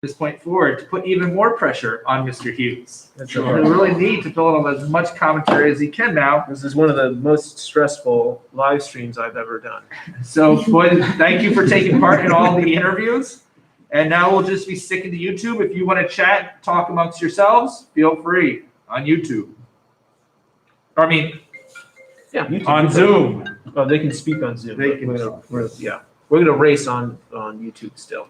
this point forward to put even more pressure on Mr. Hughes. That's So right. we really need to fill in as much commentary as he can now. This is one of the most stressful live streams I've ever done. So, boys, thank you for taking part in all the interviews. And now we'll just be sticking to YouTube. If you want to chat, talk amongst yourselves, feel free on YouTube. Or, I mean, Yeah, YouTube. on Zoom. Oh, they can speak on Zoom. They can- Yeah. we're gonna race on YouTube still.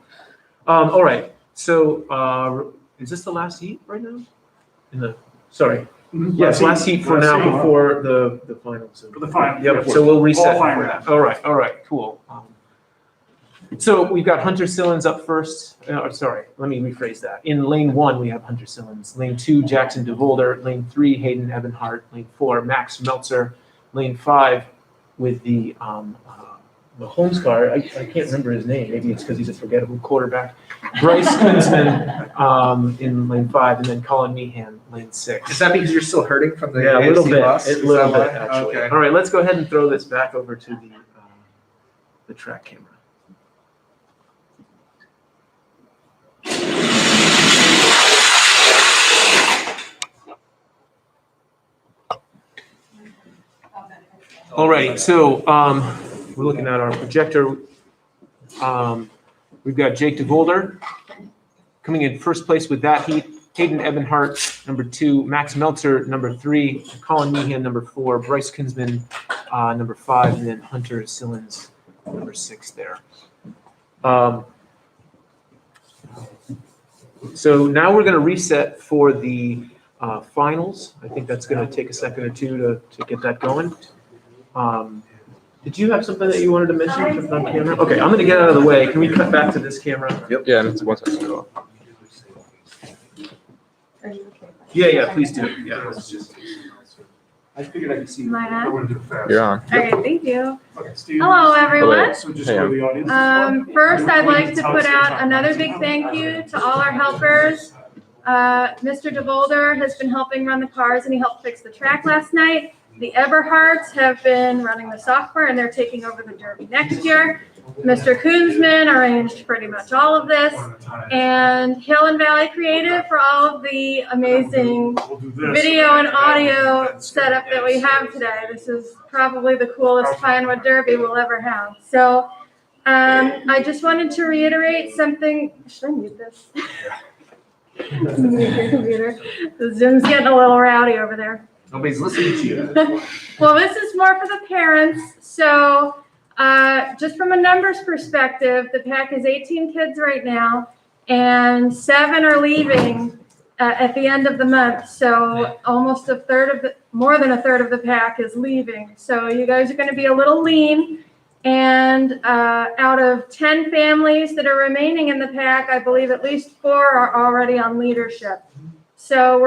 All right, so, is this the last heat right now? Sorry, yes, last heat for now before the finals. For the final. Yep, so we'll reset Qualifying for that. All right, cool. So we've got Hunter Sillins up first. Sorry, let me rephrase that. In lane 1, we have Hunter Sillins. Lane 2, Jackson DeVolder. Lane 3, Hayden Ebenhart. Lane 4, Max Meltzer. Lane 5, with the Holmes car. I can't remember his name. Maybe it's because he's a forgettable quarterback. Bryce Kunzman in lane 5, and then Colin Meehan, lane 6. Is that because you're still hurting from the Yeah, a little AFC bit. loss? A Is little that bit, why? actually. Okay. All right, let's go ahead and throw this back over to the track camera. All right, so we're looking at our projector. We've got Jake DeVolder coming in first place with that heat. Hayden Ebenhart, number 2. Max Meltzer, number 3. Colin Meehan, number 4. Bryce Kunzman, number 5. And then Hunter Sillins, number 6 there. So now we're going to reset for the finals. I think that's going to take a second or two to get that going. Did you have something that you wanted to mention on camera? Okay, I'm going to get out of the way. Can we cut back to this camera? Yeah, and it's 1 second. Yeah, please do. Yeah. I figured I could see. Am I on? I wanted to do it fast. You're on. Okay, thank you. Okay, Steve. Hello, everyone. So just go to the audience. First, I'd like to put out another big thank you to all our helpers. Mr. DeVolder has been helping run the cars, and he helped fix the track last night. The Eberhards have been running the software, and they're taking over the Derby next year. Mr. Kunzman arranged pretty much all of this, and Hill and Valley Creative for all of the amazing video and audio setup that we have today. This is probably the coolest Pinewood Derby we'll ever have. So I just wanted to reiterate something. Should I mute this? Mute your computer. The Zoom's getting a little rowdy over there. Nobody's listening to you. Well, this is more for the parents. So just from a numbers perspective, the pack is 18 kids right now, and 7 are leaving at the end of the month. So almost more than a third of the pack is leaving. So you guys are going to be a little lean. And out of 10 families that are remaining in the pack, I believe at least 4 are already on leadership. So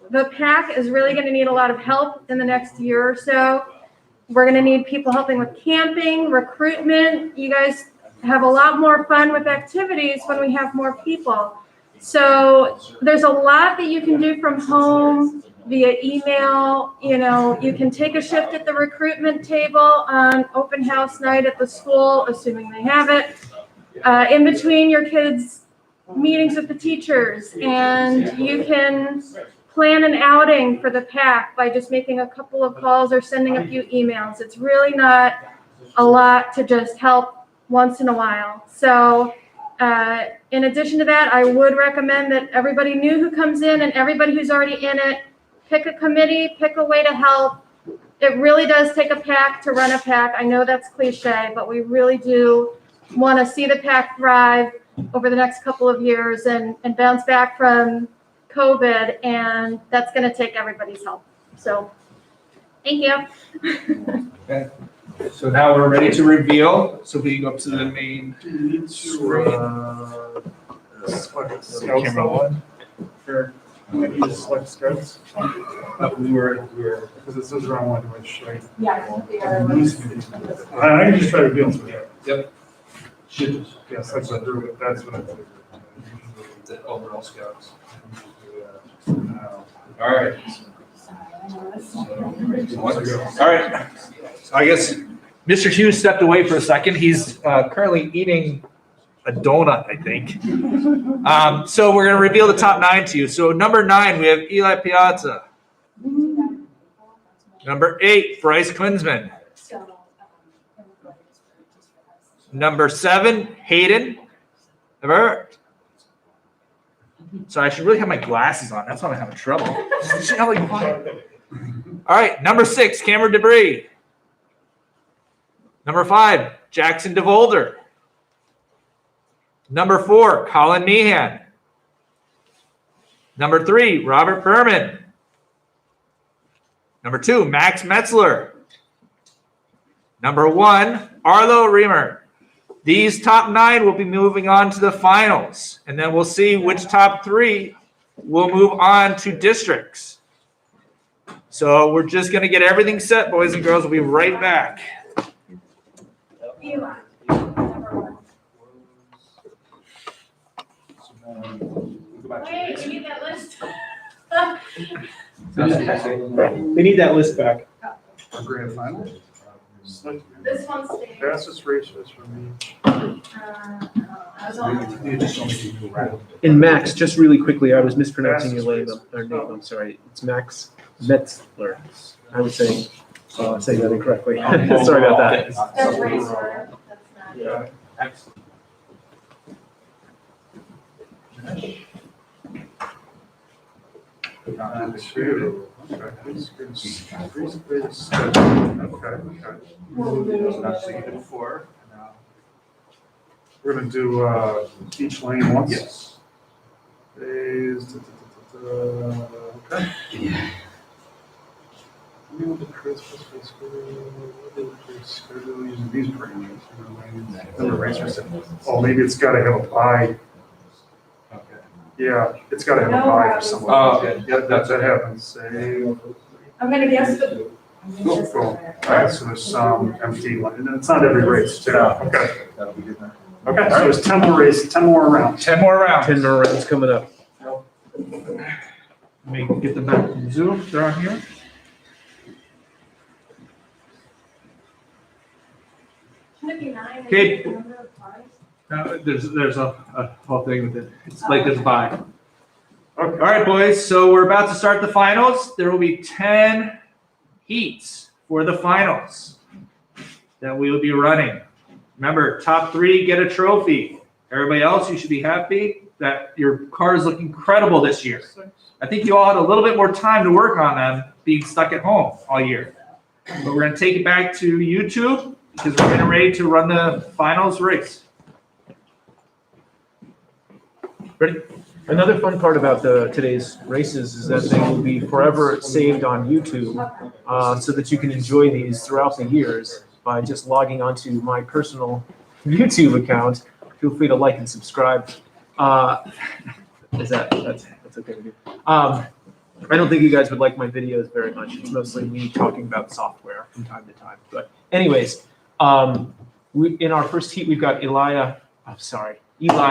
the pack is really going to need a lot of help in the next year or so. We're going to need people helping with camping, recruitment. You guys have a lot more fun with activities when we have more people. So there's a lot that you can do from home via email. You know, you can take a shift at the recruitment table on open house night at the school, assuming they have it, in between your kids' meetings with the teachers. And you can plan an outing for the pack by just making a couple of calls or sending a few emails. It's really not a lot to just help once in a while. So in addition to that, I would recommend that everybody new who comes in and everybody who's already in it, pick a committee, pick a way to help. It really does take a pack to run a pack. I know that's cliche, but we really do want to see the pack thrive over the next couple of years and bounce back from COVID, and that's going to take everybody's help. So, thank you. Okay. So now we're ready to reveal. So we go up to the main camera one. Sure. Maybe just select scouts. We were, because it says the wrong one, which, right? Yeah. I can just try to reveal it. Yep. Yes, that's what I figured. The overall scouts. All right. All right. So I guess Mr. Hughes stepped away for a second. He's currently eating a donut, I think. So we're going to reveal the top 9 to you. So number 9, we have Eli Piazza. Number 8, Bryce Kunzman. Number 7, Hayden Eberhart. So I should really have my glasses on. That's why I'm having trouble. All right, number 6, Cameron Debris. Number 5, Jackson DeVolder. Number 4, Colin Meehan. Number 3, Robert Berman. Number 2, Max Metzler. Number 1, Arlo Reamer. These top 9 will be moving on to the finals, and then we'll see which top 3 will move on to districts. So we're just going to get everything set, boys and girls. We'll be right back. Eli, number 1. Wait, we need that list. They need that list back. Our grand final. This one stays. Fastest race was for me. I was on. And Max, just really quickly, I was mispronouncing your name. I'm sorry. It's Max Metzler. I was saying that incorrectly. Sorry about that. That's race order. That's not. Yeah. Excellent. Two. Okay. Okay. Four. We're gonna do each lane once. Yes. Okay. Using these parameters. Oh, maybe it's gotta have a pie. Okay. Yeah, it's gotta have a pie for someone. Oh, okay. Yep, that happens. Save. I'm gonna guess the. Cool. All right, so there's some empty one, and it's not every race too. Okay. Okay, so there's 10 more races, 10 more rounds. 10 more rounds. 10 more rounds coming up. Let me get them back from Zoom. They're on here. Can it be 9? Okay. There's a whole thing with it. It's like this by. Okay. All right, boys. So we're about to start the finals. There will be 10 heats for the finals that we will be running. Remember, top 3 get a trophy. Everybody else, you should be happy that your cars look incredible this year. I think you all had a little bit more time to work on them being stuck at home all year. But we're going to take it back to YouTube because we're getting ready to run the finals race. Ready? Another fun part about today's races is that they will be forever saved on YouTube, so that you can enjoy these throughout the years by just logging onto my personal YouTube account. Feel free to like and subscribe. That's okay with you. I don't think you guys would like my videos very much. It's mostly me talking about software from time to time. But anyways, in our first heat, we've got Eli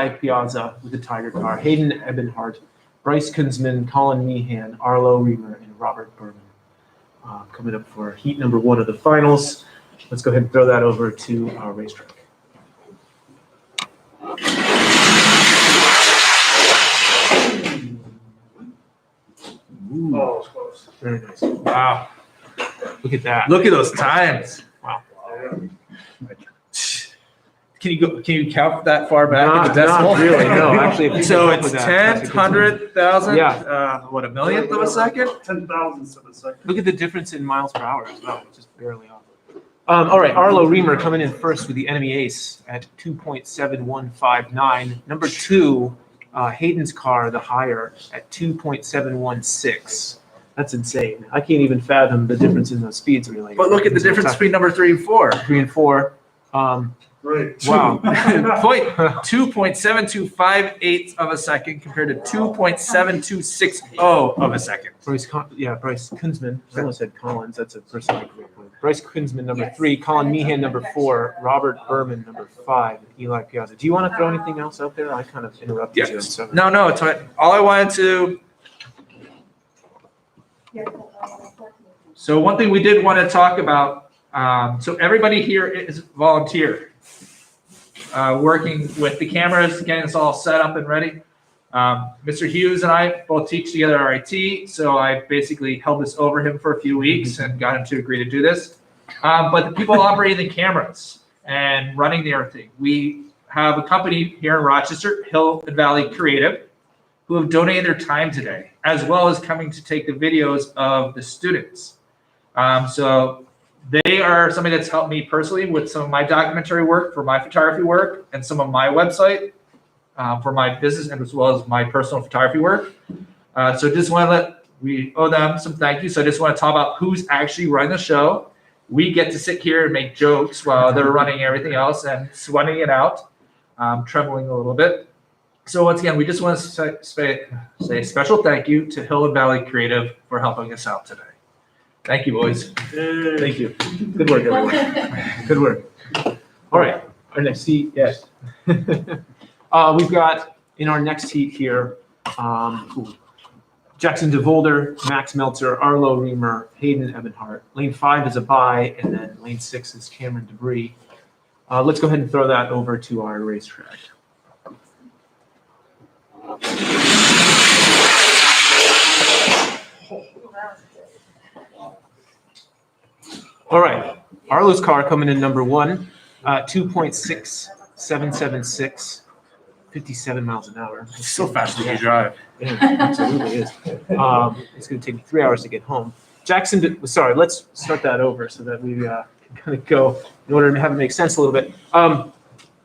Piazza with the Tiger car, Hayden Ebenhart, Bryce Kunzman, Colin Meehan, Arlo Reamer, and Robert Berman. Coming up for heat number 1 of the finals. Let's go ahead and throw that over to our racetrack. Oh, it's close. Very nice. Wow. Look at that. Look at those times. Wow. Can you count that far back in the decimal? Not really, no. Actually, if you So come up it's with that, 10, that's a good 100,000? Yeah. What, a millionth of a second? 10,000ths of a second. Look at the difference in miles per hour as well, which is barely off. All right, Arlo Reamer coming in first with the enemy ace at 2.7159. Number 2, Hayden's car, the higher, at 2.716. That's insane. I can't even fathom the difference in those speeds, really. But look at the difference between number 3 and 4. 3 and 4. Right. Wow. 2.7258 of a second compared to 2.7260 of a second. Bryce Kunzman. I almost said Collins. That's a person I grew up with. Bryce Kunzman, number 3. Colin Meehan, number 4. Robert Berman, number 5. And Eli Piazza. Do you want to throw anything else out there? I kind of interrupted you. So. No, it's fine. All I wanted to. So one thing we did want to talk about. So everybody here is volunteer. Working with the cameras, getting us all set up and ready. Mr. Hughes and I both teach together our IT, so I basically held this over him for a few weeks and got him to agree to do this. But the people operating the cameras and running the everything, we have a company here in Rochester, Hill and Valley Creative, who have donated their time today, as well as coming to take the videos of the students. So They are somebody that's helped me personally with some of my documentary work for my photography work and some of my website for my business and as well as my personal photography work. So just want to we owe them some thank you. So I just want to talk about who's actually running the show. We get to sit here and make jokes while they're running everything else and sweating it out, trembling a little bit. So once again, we just want to say a special thank you to Hill and Valley Creative for helping us out today. Thank you, boys. Thank you. Good work, everyone. Good work. All right, our next heat, yes. We've got in our next heat here, Jackson DeVolder, Max Meltzer, Arlo Reamer, Hayden Ebenhart. Lane 5 is a bye, and then lane 6 is Cameron Debris. Let's go ahead and throw that over to our racetrack. All right, Arlo's car coming in number 1, 2.6776, 57 miles an hour. It's so fast when you drive. Yeah, it absolutely is. It's going to take me 3 hours to get home. Sorry, let's start that over so that we can kind of go in order to have it make sense a little bit.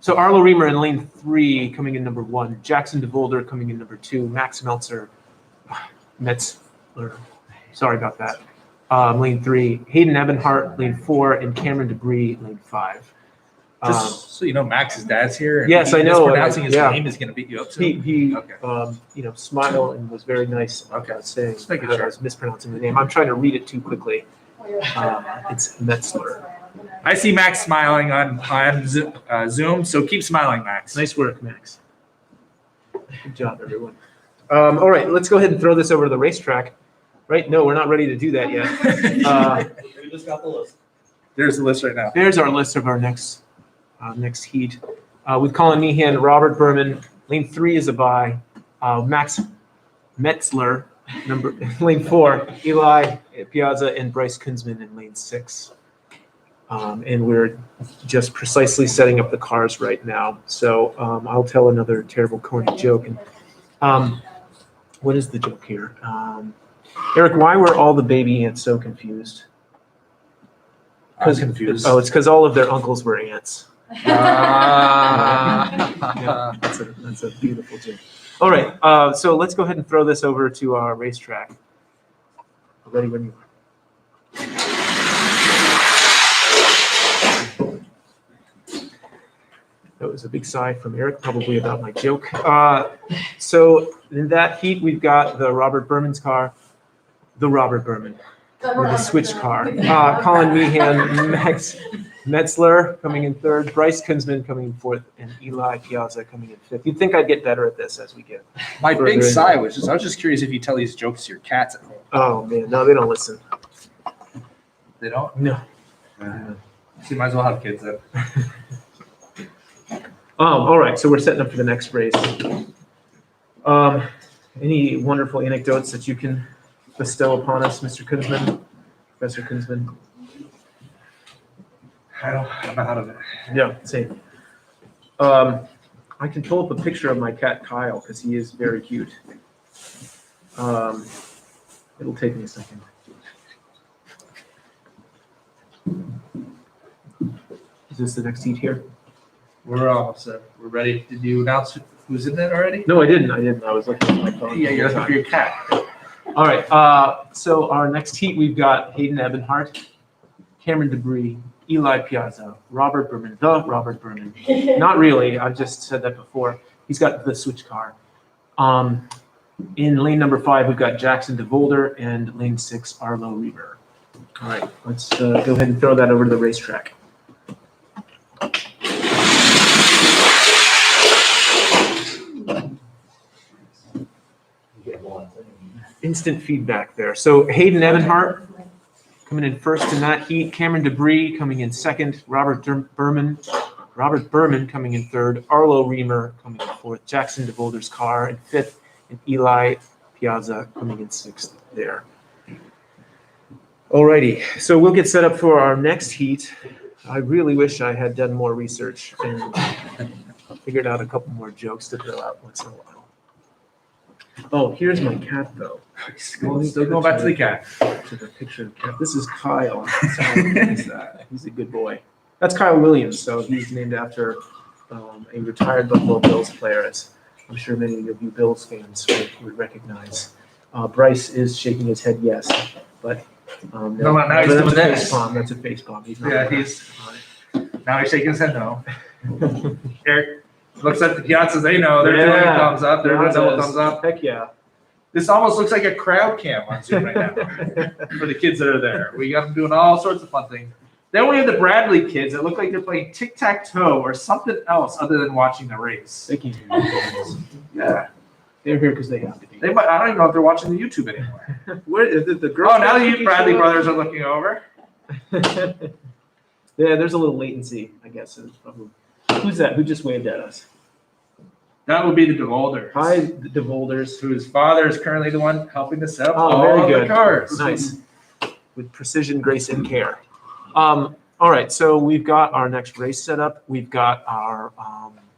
So Arlo Reamer in lane 3 coming in number 1, Jackson DeVolder coming in number 2, Max Meltzer, sorry about that, lane 3, Hayden Ebenhart, lane 4, and Cameron Debris, lane 5. Just so you know, Max's dad's here. And Yes, I know. Mispronouncing his Yeah. name is going to beat you up. He Okay. smiled and was very nice about saying Just making that sure. I was mispronouncing the name. I'm trying to read it too quickly. It's Metzler. I see Max smiling on Zoom, so keep smiling, Max. Nice work, Max. Good job, everyone. All right, let's go ahead and throw this over to the racetrack. Right? No, we're not ready to do that yet. We just got the list. There's the list right now. There's our list of our next heat. With Colin Meehan, Robert Berman. Lane 3 is a bye. Max Metzler, lane 4. Eli Piazza and Bryce Kunzman in lane 6. And we're just precisely setting up the cars right now. So I'll tell another terrible corny joke. And what is the joke here? Eric, why were all the baby ants so confused? I'm confused. Oh, it's because all of their uncles were ants. Ah. That's a beautiful joke. All right, so let's go ahead and throw this over to our racetrack. Ready when you are. That was a big sigh from Eric, probably about my joke. So in that heat, we've got the Robert Berman's car, the Robert Berman, or the switch car. Colin Meehan, Max Metzler coming in 3rd, Bryce Kunzman coming in 4th, and Eli Piazza coming in 5th. You'd think I'd get better at this as we get. My further big in. sigh was I was just curious if you tell these jokes to your cats at home. Oh man, no, they don't listen. They don't? No. So you might as well have kids then. All right, so we're setting up for the next race. Any wonderful anecdotes that you can bestow upon us, Mr. Kunzman, Professor Kunzman? I'm out of it. Yeah, same. I can pull up a picture of my cat Kyle because he is very cute. It'll take me a second. Is this the next heat here? We're almost there. We're ready. Did you announce who's in it already? No, I didn't. I was looking at my phone. Yeah, you're looking for your cat. All right. So our next heat, we've got Hayden Ebenhart, Cameron Debris, Eli Piazza, Robert Berman, the Robert Berman. Not really. I've just said that before. He's got the switch car. In lane number 5, we've got Jackson DeVolder, and lane 6, Arlo Reaver. All right. Let's go ahead and throw that over to the racetrack. Instant feedback there. So Hayden Ebenhart coming in 1st in that heat. Cameron Debris coming in 2nd. Robert Berman coming in 3rd. Arlo Reamer coming in 4th. Jackson DeVolder's car in 5th. And Eli Piazza coming in 6th there. Alrighty, so we'll get set up for our next heat. I really wish I had done more research and figured out a couple more jokes to throw out once in a while. Oh, here's my cat though. Still going back to the cat. Took a picture of the cat. This is Kyle. He's a good boy. That's Kyle Williams. So he's named after a retired Buffalo Bills player, as I'm sure many of you Bills fans would recognize. Bryce is shaking his head yes, but No, now he's that's doing a this. face palm. That's a face palm. He's not. Yeah, now he's shaking his head no. Eric looks at the piazzas, they know, they're doing a thumbs up, they're doing a double thumbs up. Heck yeah. This almost looks like a crowd cam on Zoom right now for the kids that are there. We got them doing all sorts of fun things. Then we have the Bradley kids that look like they're playing tic-tac-toe or something else other than watching the race. Thank you. Yeah. They're here because they have to be. They might, I don't even know if they're watching the YouTube anymore. Where is the girls? Oh, now the Bradley brothers are looking over. Yeah, there's a little latency, I guess. Who's that? Who just waved at us? That would be the DeVolders. Hi, the DeVolders. Whose father is currently the one helping to set up Oh, all very the good. cars. Nice. With precision, grace, and care. All right, so we've got our next race set up. We've got our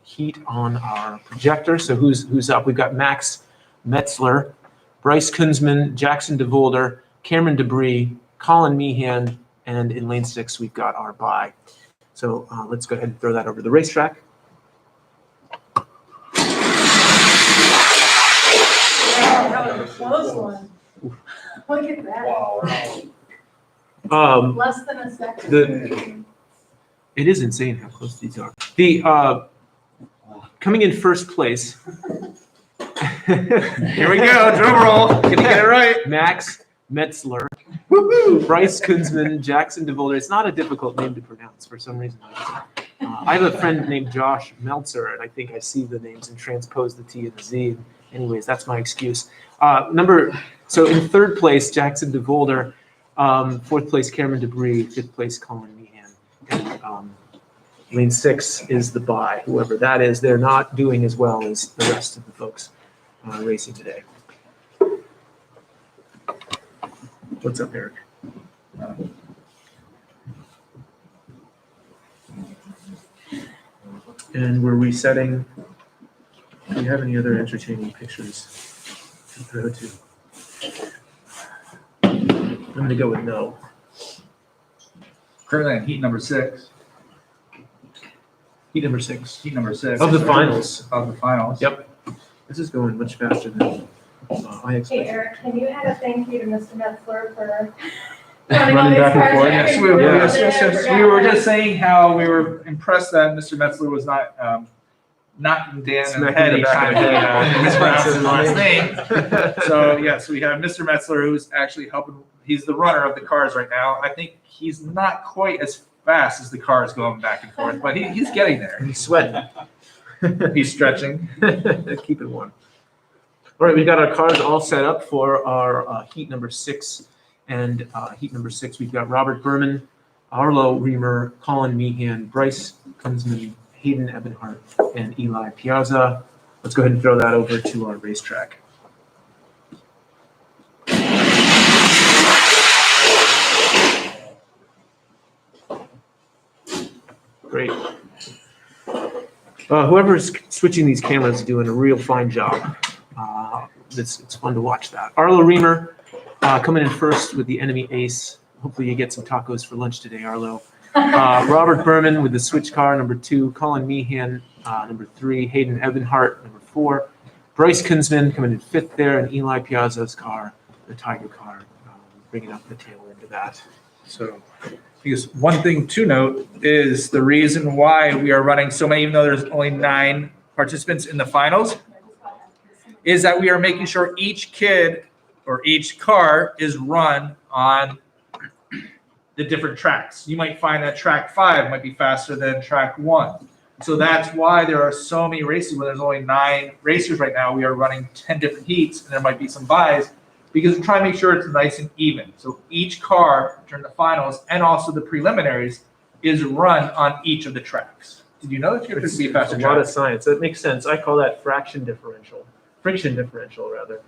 heat on our projector. So who's up? We've got Max Metzler, Bryce Kunzman, Jackson DeVolder, Cameron Debris, Colin Meehan, and in lane 6, we've got our bye. So let's go ahead and throw that over the racetrack. That was a close one. Look at that. Less than a second. It is insane how close these are. The coming in first place. Here we go, drum roll. Can you get it right? Max Metzler, Bryce Kunzman, Jackson DeVolder. It's not a difficult name to pronounce for some reason. I have a friend named Josh Meltzer, and I think I see the names and transpose the T and the Z. Anyways, that's my excuse. So in third place, Jackson DeVolder. Fourth place, Cameron Debris. Fifth place, Colin Meehan. And lane 6 is the bye. Whoever that is, they're not doing as well as the rest of the folks racing today. What's up, Eric? And we're resetting. Do you have any other entertaining pictures to throw to? I'm going to go with no. Currently on heat number 6. Heat number 6. Heat number 6. Of the finals. Of the finals. Yep. This is going much faster than I Hey, expected. Eric, can you add a thank you to Mr. Metzler for Running running all these back and cars? forth. Yes, we were just saying how we were impressed that Mr. Metzler was not knocking Dan in the Smacking head the each back time of he the head. mispronounced his last name. So yes, we have Mr. Metzler who's actually helping. He's the runner of the cars right now. I think he's not quite as fast as the cars going back and forth, but he's getting there. He's sweating. He's stretching. Keep it warm. All right, we've got our cars all set up for our heat number 6. And heat number 6, we've got Robert Berman, Arlo Reamer, Colin Meehan, Bryce Kunzman, Hayden Ebenhart, and Eli Piazza. Let's go ahead and throw that over to our racetrack. Great. Whoever's switching these cameras is doing a real fine job. It's fun to watch that. Arlo Reamer coming in first with the enemy ace. Hopefully you get some tacos for lunch today, Arlo. Robert Berman with the switch car, number 2. Colin Meehan, number 3. Hayden Ebenhart, number 4. Bryce Kunzman coming in 5th there, and Eli Piazza's car, the Tiger car, bringing up the tail end of that. So, because one thing to note is the reason why we are running so many, even though there's only 9 participants in the finals, is that we are making sure each kid or each car is run on the different tracks. You might find that track 5 might be faster than track 1. So that's why there are so many races where there's only 9 racers right now. We are running 10 different heats, and there might be some buys because we're trying to make sure it's nice and even. So each car during the finals and also the preliminaries is run on each of the tracks. Did you know that you have to be a faster a lot of track? science. That makes sense. I call that friction differential rather,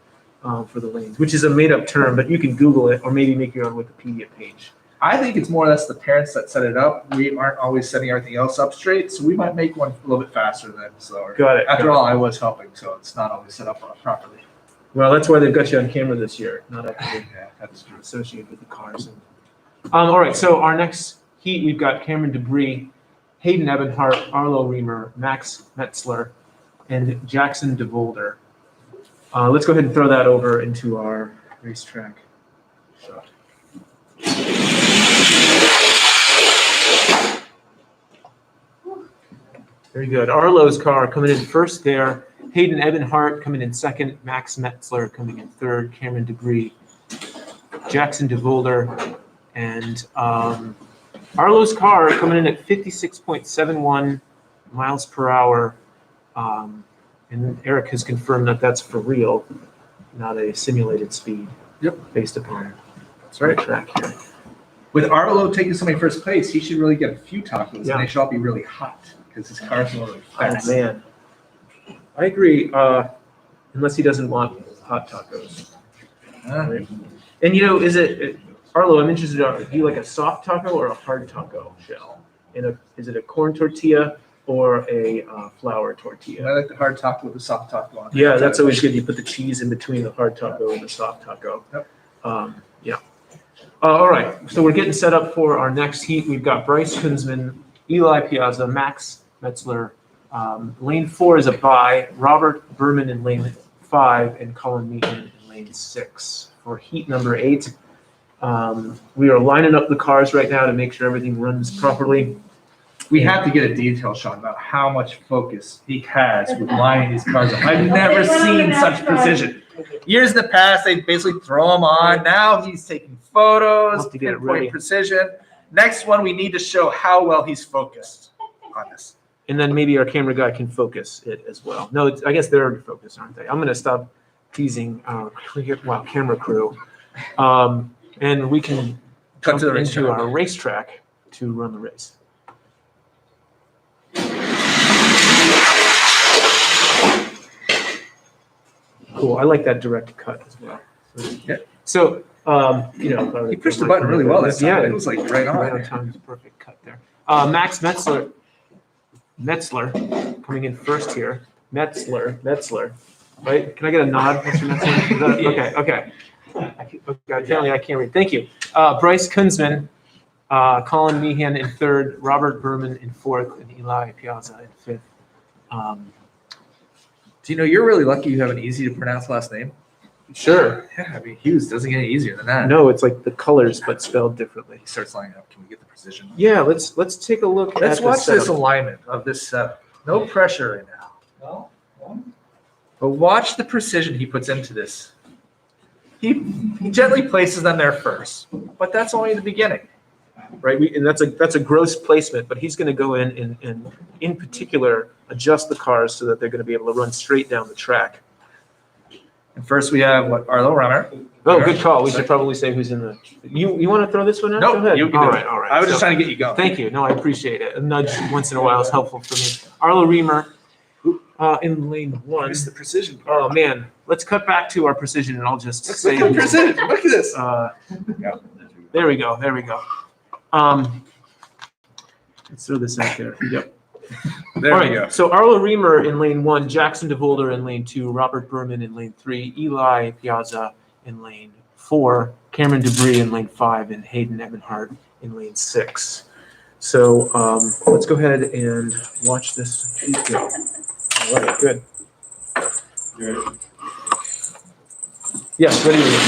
for the lanes, which is a made-up term, but you can Google it or maybe make your own Wikipedia page. I think it's more or less the parents that set it up. We aren't always setting everything else up straight, so we might make one a little bit faster than slower. Got it. After all, I was helping, so it's not always set up properly. Well, that's why they've got you on camera this year, not actually Yeah, that's true. associated with the cars. All right, so our next heat, we've got Cameron Debris, Hayden Ebenhart, Arlo Reamer, Max Metzler, and Jackson DeVolder. Let's go ahead and throw that over into our racetrack shot. Very good. Arlo's car coming in first there. Hayden Ebenhart coming in second. Max Metzler coming in third. Cameron Debris, Jackson DeVolder, and Arlo's car coming in at 56.71 miles per hour. And Eric has confirmed that that's for real, not a simulated speed. Yep. Based upon That's right. track here. With Arlo taking somebody first place, he should really get a few tacos, Yeah. and they should all be really hot because his car's really fast. Oh, man. I agree, unless he doesn't want hot tacos. Uh, And is it, Arlo, I'm interested, do you like a soft taco or a hard taco shell? Is it a corn tortilla or a flour I tortilla? like the hard taco with the soft taco on it. Yeah, that's always good. You put the cheese in between the hard taco and the soft taco. Yep. Yeah. All right, so we're getting set up for our next heat. We've got Bryce Kunzman, Eli Piazza, Max Metzler. Lane 4 is a bye. Robert Berman in lane 5 and Colin Meaton in lane 6. For heat number 8, we are lining up the cars right now to make sure everything runs properly. We have to get a detail shot about how much focus he has with lining these cars up. I've never seen such precision. Years in the past, they basically throw them on. Now he's taking photos, Have to get it pinpoint ready. precision. Next one, we need to show how well he's focused on this. And then maybe our camera guy can focus it as well. No, I guess they're already focused, aren't they? I'm going to stop teasing camera crew. And we can Cut to the jump into racetrack. our racetrack to run the race. Cool. I like that direct cut as well. Yeah. So, He pushed the button really well this time. Yeah, It was like right on. Right on time. Perfect cut there. Max Metzler coming in first here. Metzler, right? Can I get a nod, Mr. Metzler? Is that- okay. Apparently I can't read. Thank you. Bryce Kunzman, Colin Meehan in third, Robert Berman in fourth, and Eli Piazza in fifth. Do you know you're really lucky you have an easy to pronounce last name? Sure. Yeah, I mean Hughes doesn't get any easier than that. No, it's like the colors, but spelled differently. He starts lining up. Can we get the precision? Yeah, let's take a look. Let's at the watch this setup. alignment of this setup. No pressure right now. But watch the precision he puts into this. He gently places them there first, but that's only the beginning. Right, and that's a gross placement, but he's going to go in and in particular adjust the cars so that they're going to be able to run straight down the track. And first we have Arlo Reamer. Oh, good call. We should probably say who's in the. You want to throw this one out? No, Go ahead. you can All do right, it. all right. I was just So- trying to get you going. Thank you. No, I appreciate it. A nudge once in a while is helpful for me. Arlo Reamer in lane 1. Where's the precision? Oh man, let's cut back to our precision, and I'll just say. Look at the precision. Look at this. There we go. Let's throw this out there. Yep. There All we right, go. so Arlo Reamer in lane 1, Jackson DeVolder in lane 2, Robert Berman in lane 3, Eli Piazza in lane 4, Cameron Debris in lane 5, and Hayden Ebenhart in lane 6. So let's go ahead and watch this heat go. All right, good. Yes, ready to go.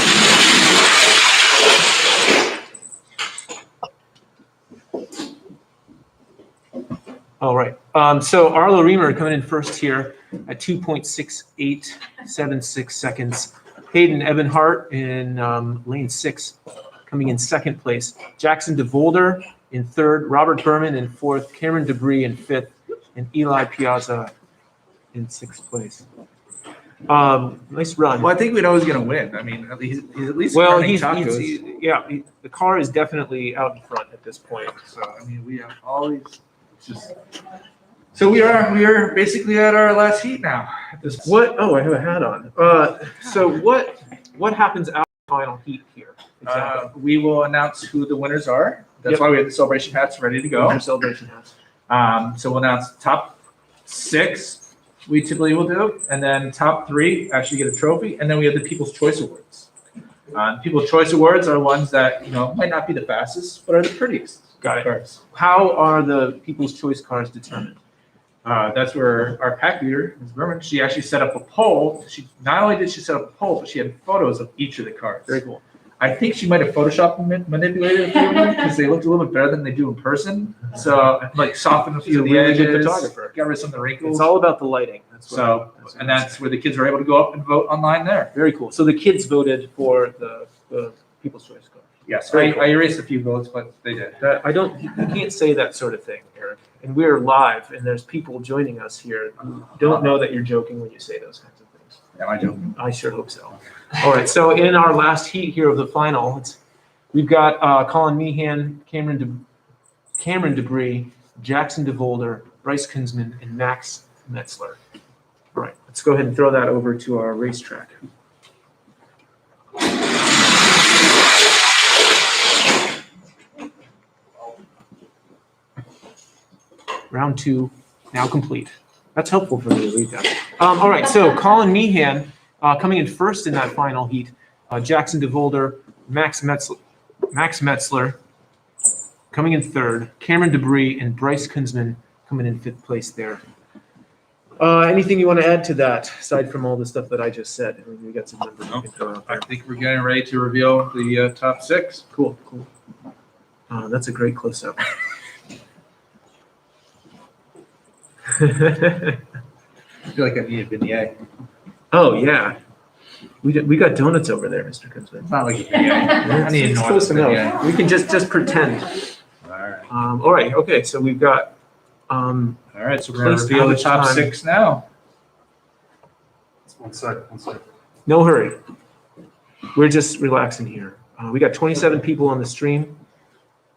All right. So Arlo Reamer coming in first here at 2.6876 seconds. Hayden Ebenhart in lane 6 coming in second place. Jackson DeVolder in third. Robert Berman in fourth. Cameron Debris in fifth. And Eli Piazza in sixth place. Nice run. Well, I think we know who's going to win. I mean, he's at least Well, running he's tacos. the car is definitely out in front at this point. So I mean, we have all these. So we are basically at our last heat now. At this point. What? Oh, I have a hat on. So what happens after the final heat here? Exactly. We will announce who the winners are. That's Yep. why we have the celebration hats ready to go. Your celebration hats. So we'll announce top 6 we typically will do, and then top 3 actually get a trophy, and then we have the People's Choice Awards. People's Choice Awards are ones that, you know, might not be the fastest, but are the prettiest. Got it. Cars. How are the People's Choice cars determined? That's where our pack leader, Ms. Berman, she actually set up a poll. She not only did she set up a poll, but she had photos of each of the cars. Very cool. I think she might have Photoshop manipulated a few of them because they looked a little bit better than they do in person. So like softened a few of the really good edges, photographer. got rid of some of the wrinkles. It's all about the lighting. That's So, and that's where the kids were able to go up and vote online there. very cool. So the kids voted for the People's Choice car. Yes, Very I, cool. I erased a few votes, but they did. I don't, you can't say that sort of thing, Eric. And we're live, and there's people joining us here who don't know that you're joking when you say those kinds of things. Am I joking? I sure hope so. All right, so in our last heat here of the final, we've got Colin Meehan, Cameron Debris, Jackson DeVolder, Bryce Kinsman, and Max Metzler. All right, let's go ahead and throw that over to our racetrack. Round 2 now complete. That's helpful for me to read that. All right, so Colin Meehan coming in first in that final heat. Jackson DeVolder, Max Metzler coming in third. Cameron Debris and Bryce Kinsman coming in 5th place there. Anything you want to add to that, aside from all the stuff that I just said? I mean, we got some numbers we can throw out I there. think we're getting ready to reveal the top 6. Cool. That's a great close-up. I feel like I need a vignette. Oh, yeah. We got donuts over there, Mr. Kinsman. It's not like a vignette. I need It's an close enormous enough. vignette. We can just pretend. All right. All right, okay, so we've got, All right, so we're going to Place reveal the average top time. 6 now. One sec. no hurry. We're just relaxing here. We got 27 people on the stream.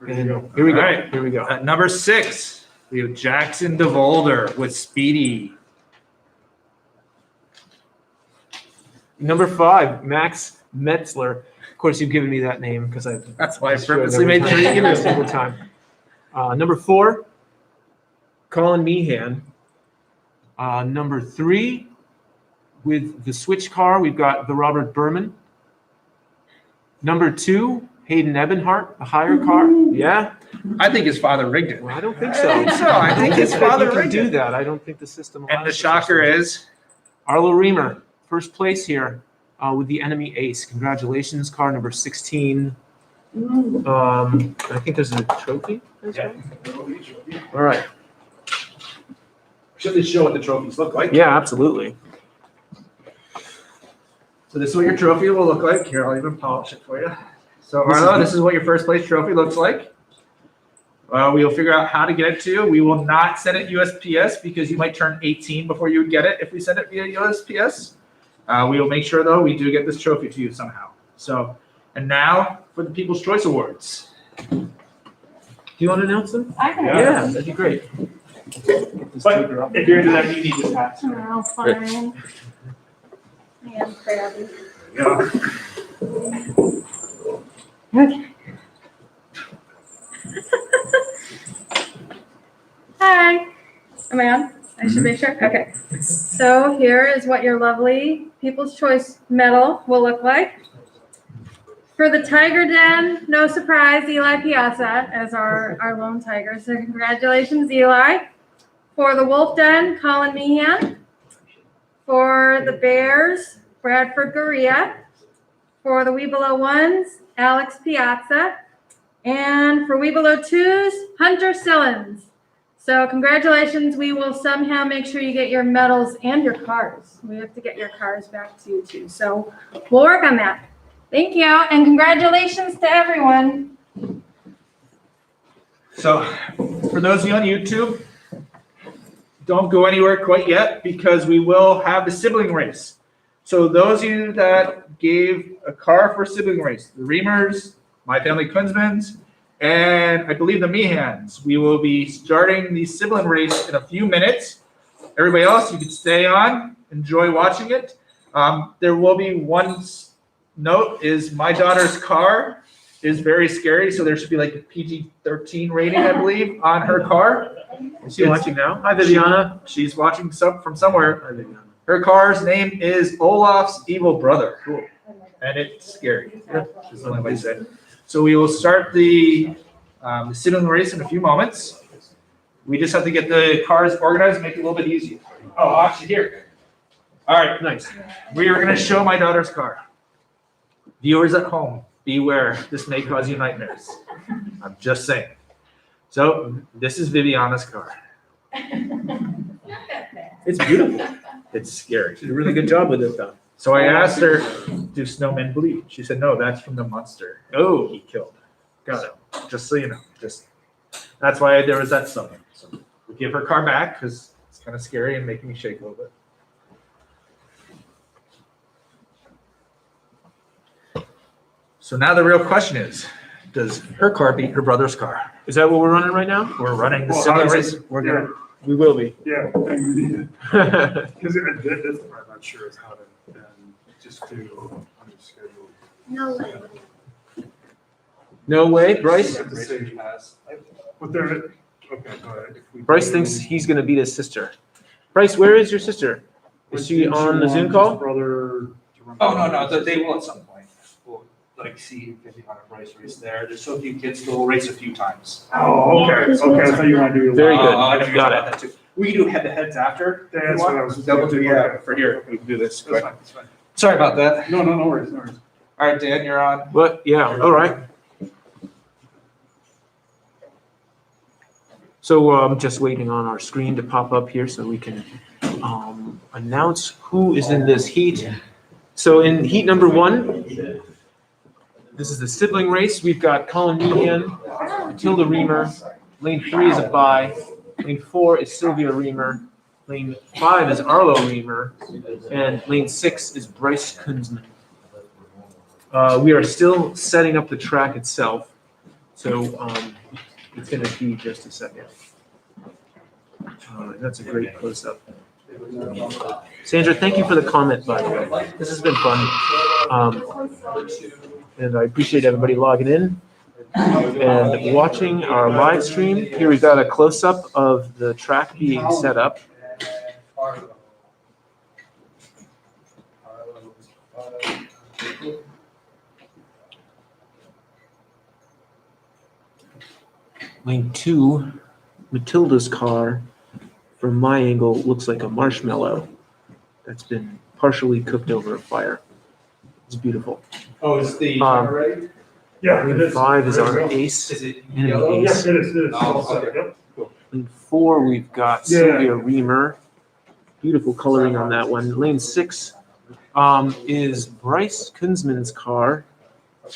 Ready to And go. here we go, All right. here we go. At number 6, we have Jackson DeVolder with Speedy. Number 5, Max Metzler. Of course, you've given me that name because I. That's why I purposely made sure you give every it. single time. Number 4, Colin Meehan. Number 3, with the switch car, we've got the Robert Berman. Number 2, Hayden Ebenhart, the higher car. Yeah, I think his father rigged it. well, I don't think I so. think so. I think his that father you can rigged do it. that. I don't think the system. And the allows shocker such a thing. is, Arlo Reamer, first place here with the Enemy Ace. Congratulations, car number 16. I think there's a trophy. as well. All right. should they show what the trophies look like? Yeah, absolutely. So this is what your trophy will look like. Here, I'll even polish it for you. So This is Arlo, the- this is what your first place trophy looks like. We will figure out how to get it to you. We will not send it USPS because you might turn 18 before you would get it if we send it via USPS. We will make sure though we do get this trophy to you somehow. So, and now for the People's Choice Awards. Do you want to announce them? I can. Yeah, that'd be great. But if you're into that, you need this hat. Oh, fine. I am crabby. Yeah. Okay. Hi. Am I on? I should make sure. Okay. So here is what your lovely People's Choice medal will look like. For the Tiger Den, no surprise, Eli Piazza as our lone tiger. So congratulations, Eli. For the Wolf Den, Colin Meehan. For the Bears, Bradford Goria. For the We Below Ones, Alex Piazza. And for We Below Twos, Hunter Sillins. So congratulations. We will somehow make sure you get your medals and your cars. We have to get your cars back to you too. So we'll work on that. Thank you. And congratulations to everyone. So for those of you on YouTube, don't go anywhere quite yet because we will have the sibling race. So those of you that gave a car for sibling race, the Reamers, My Family Kunzmans, and I believe the Mehans, we will be starting the sibling race in a few minutes. Everybody else, you can stay on, enjoy watching it. There will be one note is my daughter's car is very scary, so there should be like a PG-13 rating, I believe, on her car. Is she watching now? Hi, Viviana. She's watching from somewhere. Hi, Viviana. Her car's name is Olaf's Evil Brother. Cool. And it's scary. That's the only way to say it. So we will start the sit-in race in a few moments. We just have to get the cars organized and make it a little bit easier. Oh, actually, here. All right, Nice. we are going to show my daughter's car. Viewers at home, beware. This may cause you nightmares. I'm just saying. So this is Viviana's car. It's beautiful. It's scary. She did a really good job with it, though. So I asked her, do snowmen bleed? She said, no, that's from the monster. Oh, he killed. Got it. Just so you know. That's why there was that song. So we'll give her car back because it's kind of scary and making me shake a little bit. So now the real question is, does her car beat her brother's car? Is that what we're running right now? We're running the Well, similar how race. does it- We're gonna. We will be. Yeah, because that's the part I'm not sure is how to, just do on your schedule. No way. No way, Bryce? Have to say But there, okay, go ahead. If we Bryce do- thinks he's gonna beat his sister. Bryce, where is your sister? Is she Didn't on the want Zoom his call? Brother. to run- Oh, no, they will at some point. We'll like see if they want a race there. There's so few kids, so we'll race a few times. Oh, okay, okay, I thought you wanted to do. Very good. I know you're Got talking it. about that too. We can do head-to-heads after. Yeah, if you that's want. what I was Double do, thinking. yeah, Okay. for here. We can do this. That's fine, that's fine. Sorry about that. No, no worries, no worries. All right, Dan, you're on. What? Yeah, all right. So I'm just waiting on our screen to pop up here so we can announce who is in this heat. So in heat number 1, this is the sibling race. We've got Colin Meehan, Matilda Reamer. Lane 3 is a bye. Lane 4 is Sylvia Reamer. Lane 5 is Arlo Reamer. And lane 6 is Bryce Kunzman. We are still setting up the track itself. So it's going to be just a second. That's a great close-up. Sandra, thank you for the comment, by the way. This has been fun. And I appreciate everybody logging in and watching our live stream. Here we've got a close-up of the track being set up. Lane 2, Matilda's car, from my angle, looks like a marshmallow that's been partially cooked over a fire. It's beautiful. Oh, is the ready? Yeah, it Lane is. 5 is Ready to our go. ace. Is it Enemy yellow? Yes, ace. it is, Oh, All set, okay. yep. Lane 4, we've got Yeah. Sylvia Reamer. Beautiful coloring on that one. Lane 6 is Bryce Kunzman's car.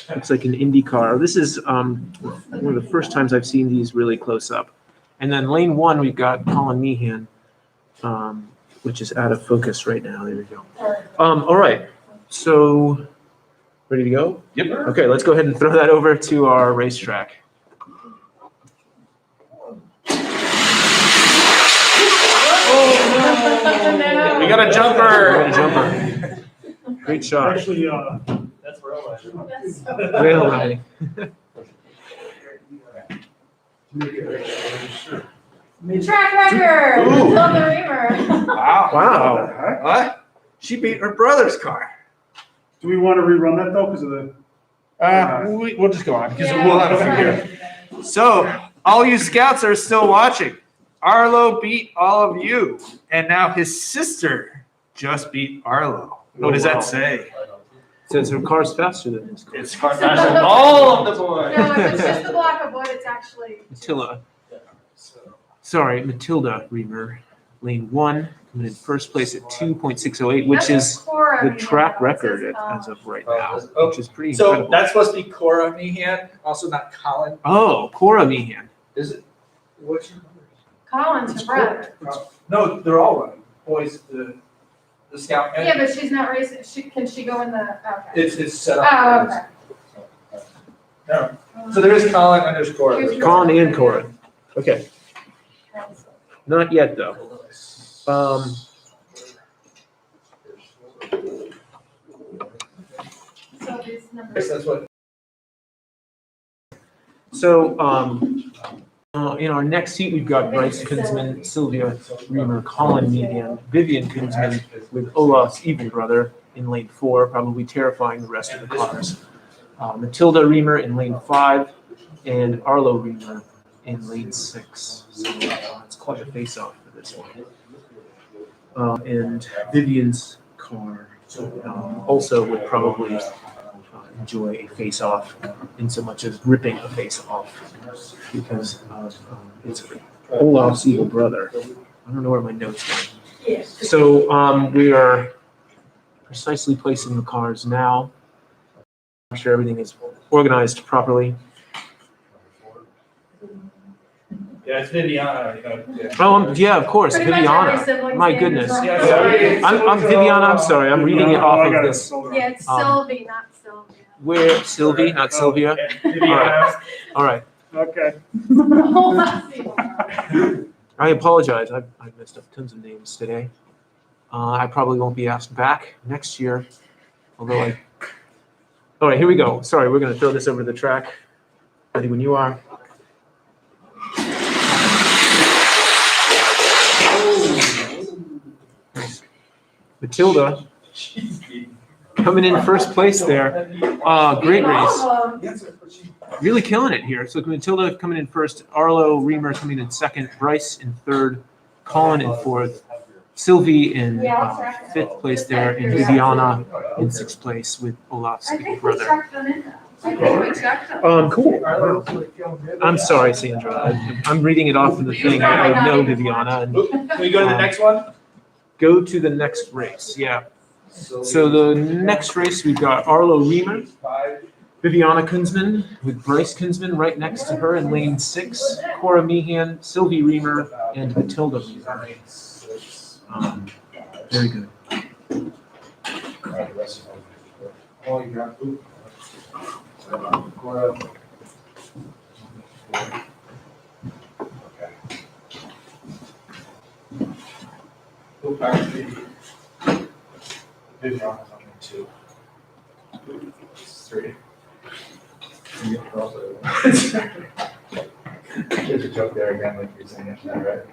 Looks like an Indy car. This is one of the first times I've seen these really close up. And then lane 1, we've got Colin Meehan, which is out of focus right now. There we go. All right. So, ready to go? Yep. Okay, let's go ahead and throw that over to our racetrack. We got a jumper. Great jumper. Great shot. Actually, That's where I'm Rail riding. Track record, Ooh. Matilda Reamer. Wow. Wow. What? She beat her brother's car. do we want to rerun that though, because of the? We'll just go on because Yeah. we'll have a few here. So, all you scouts are still watching. Arlo beat all of you, and now his sister just beat Arlo. What does Oh, wow. that say? Says her car's faster than his car. It's car faster than all of the boys. No, if it's just the block of wood, it's actually. Matilda. Sorry, Matilda Reamer. Lane 1, coming in first place at 2.608, which is the track record as of right now, which is pretty So incredible. that's supposed to be Cora Meehan, also not Colin. Oh, Cora Meehan. Is it? What's your Collins, her brother. No, they're all running. Boys, the scout. Yeah, but she's not racing. Can she go in the, okay. It's set up. Oh, okay. No. So there is Colin and there's Cora. Colin and Cora. Okay, not yet though. So these numbers. That's what So, in our next heat, we've got Bryce Kunzman, Sylvia Reamer, Colin Meehan, Vivian Kunzman with Olaf's evil brother in lane 4, probably terrifying the rest of the cars. Matilda Reamer in lane 5, and Arlo Reamer in lane 6. So it's quite a face-off for this one. And Vivian's car also would probably enjoy a face-off in so much as ripping a face-off because it's Olaf's evil brother. I don't know where my notes are. So we are precisely placing the cars now. Make sure everything is organized properly. Yeah, it's Viviana. Yeah. Oh, yeah, of course, Pretty much every Viviana. sibling's My name goodness. is on Yeah, there. sorry. I'm Viviana, I'm sorry, I'm reading it off of this. Yeah, it's Um, Sylvie, not Sylvia. Where, Sylvie, not Sylvia? Viviana. All right, Okay. I apologize, I messed up tons of names today. I probably won't be asked back next year, although all right, here we go. Sorry, we're gonna throw this over the track. Ready when you are. Matilda coming in first place there. Great race. Really killing it here. So Matilda coming in first, Arlo Reamer coming in second, Bryce in third, Colin in fourth, Sylvie in fifth place there, and Viviana in sixth place with Olaf's big brother. Cool. I'm sorry, Sandra. I'm reading it off from the thing. I know Viviana. And Can we go to the next one? go to the next race. Yeah. So the next race, we've got Arlo Reamer, Viviana Kunzman with Bryce Kunzman right next to her in lane 6, Cora Meehan, Sylvie Reamer, and Matilda Reamer. Very good. Viviana's on there too. 3. There's a joke there again, like you're saying, right?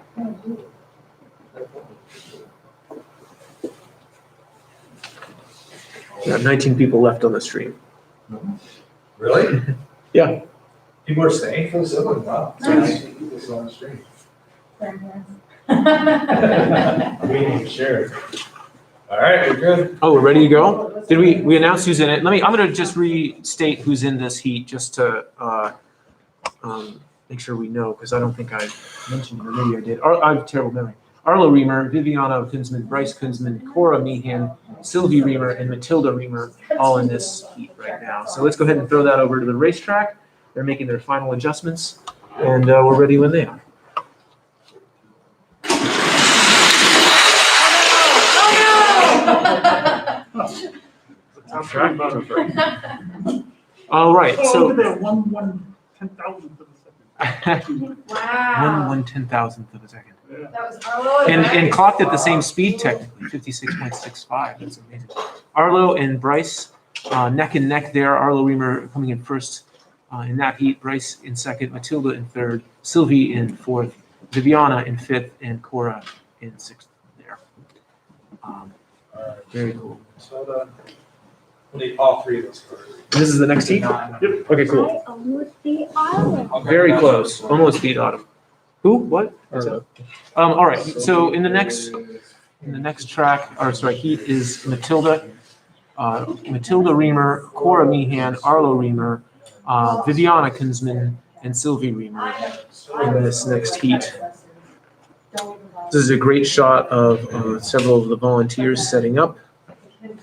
We got 19 people left on the stream. Really? Yeah. People are staying for the sibling, wow. Nice. This on the stream. Nice. We need to share it. All right, we're good. Oh, we're ready to go? Did we announce who's in it? I'm gonna just restate who's in this heat just to make sure we know, because I don't think I mentioned it, or maybe I did. I have terrible memory. Arlo Reamer, Viviana Kunzman, Bryce Kunzman, Cora Meehan, Sylvie Reamer, and Matilda Reamer all in this heat right now. So let's go ahead and throw that over to the racetrack. They're making their final adjustments, and we're ready when they are. All right, so. Look at that, 1/10,000th of a second. Wow. 1/10,000th of a second. Yeah. That was Arlo And Bryce. clocked at the same speed technically, 56.65. That's amazing. Arlo and Bryce neck and neck there. Arlo Reamer coming in first in that heat. Bryce in second. Matilda in third. Sylvie in fourth. Viviana in fifth. And Cora in sixth there. Very cool. So we'll need all 3 of those cars. This is the next heat? Yep. Okay, cool. Very close. Almost beat Autumn. Who? What? All right. So in the next track, or sorry, heat is Matilda, Matilda Reamer, Cora Meehan, Arlo Reamer, Viviana Kunzman, and Sylvie Reamer in this next heat. This is a great shot of several of the volunteers setting up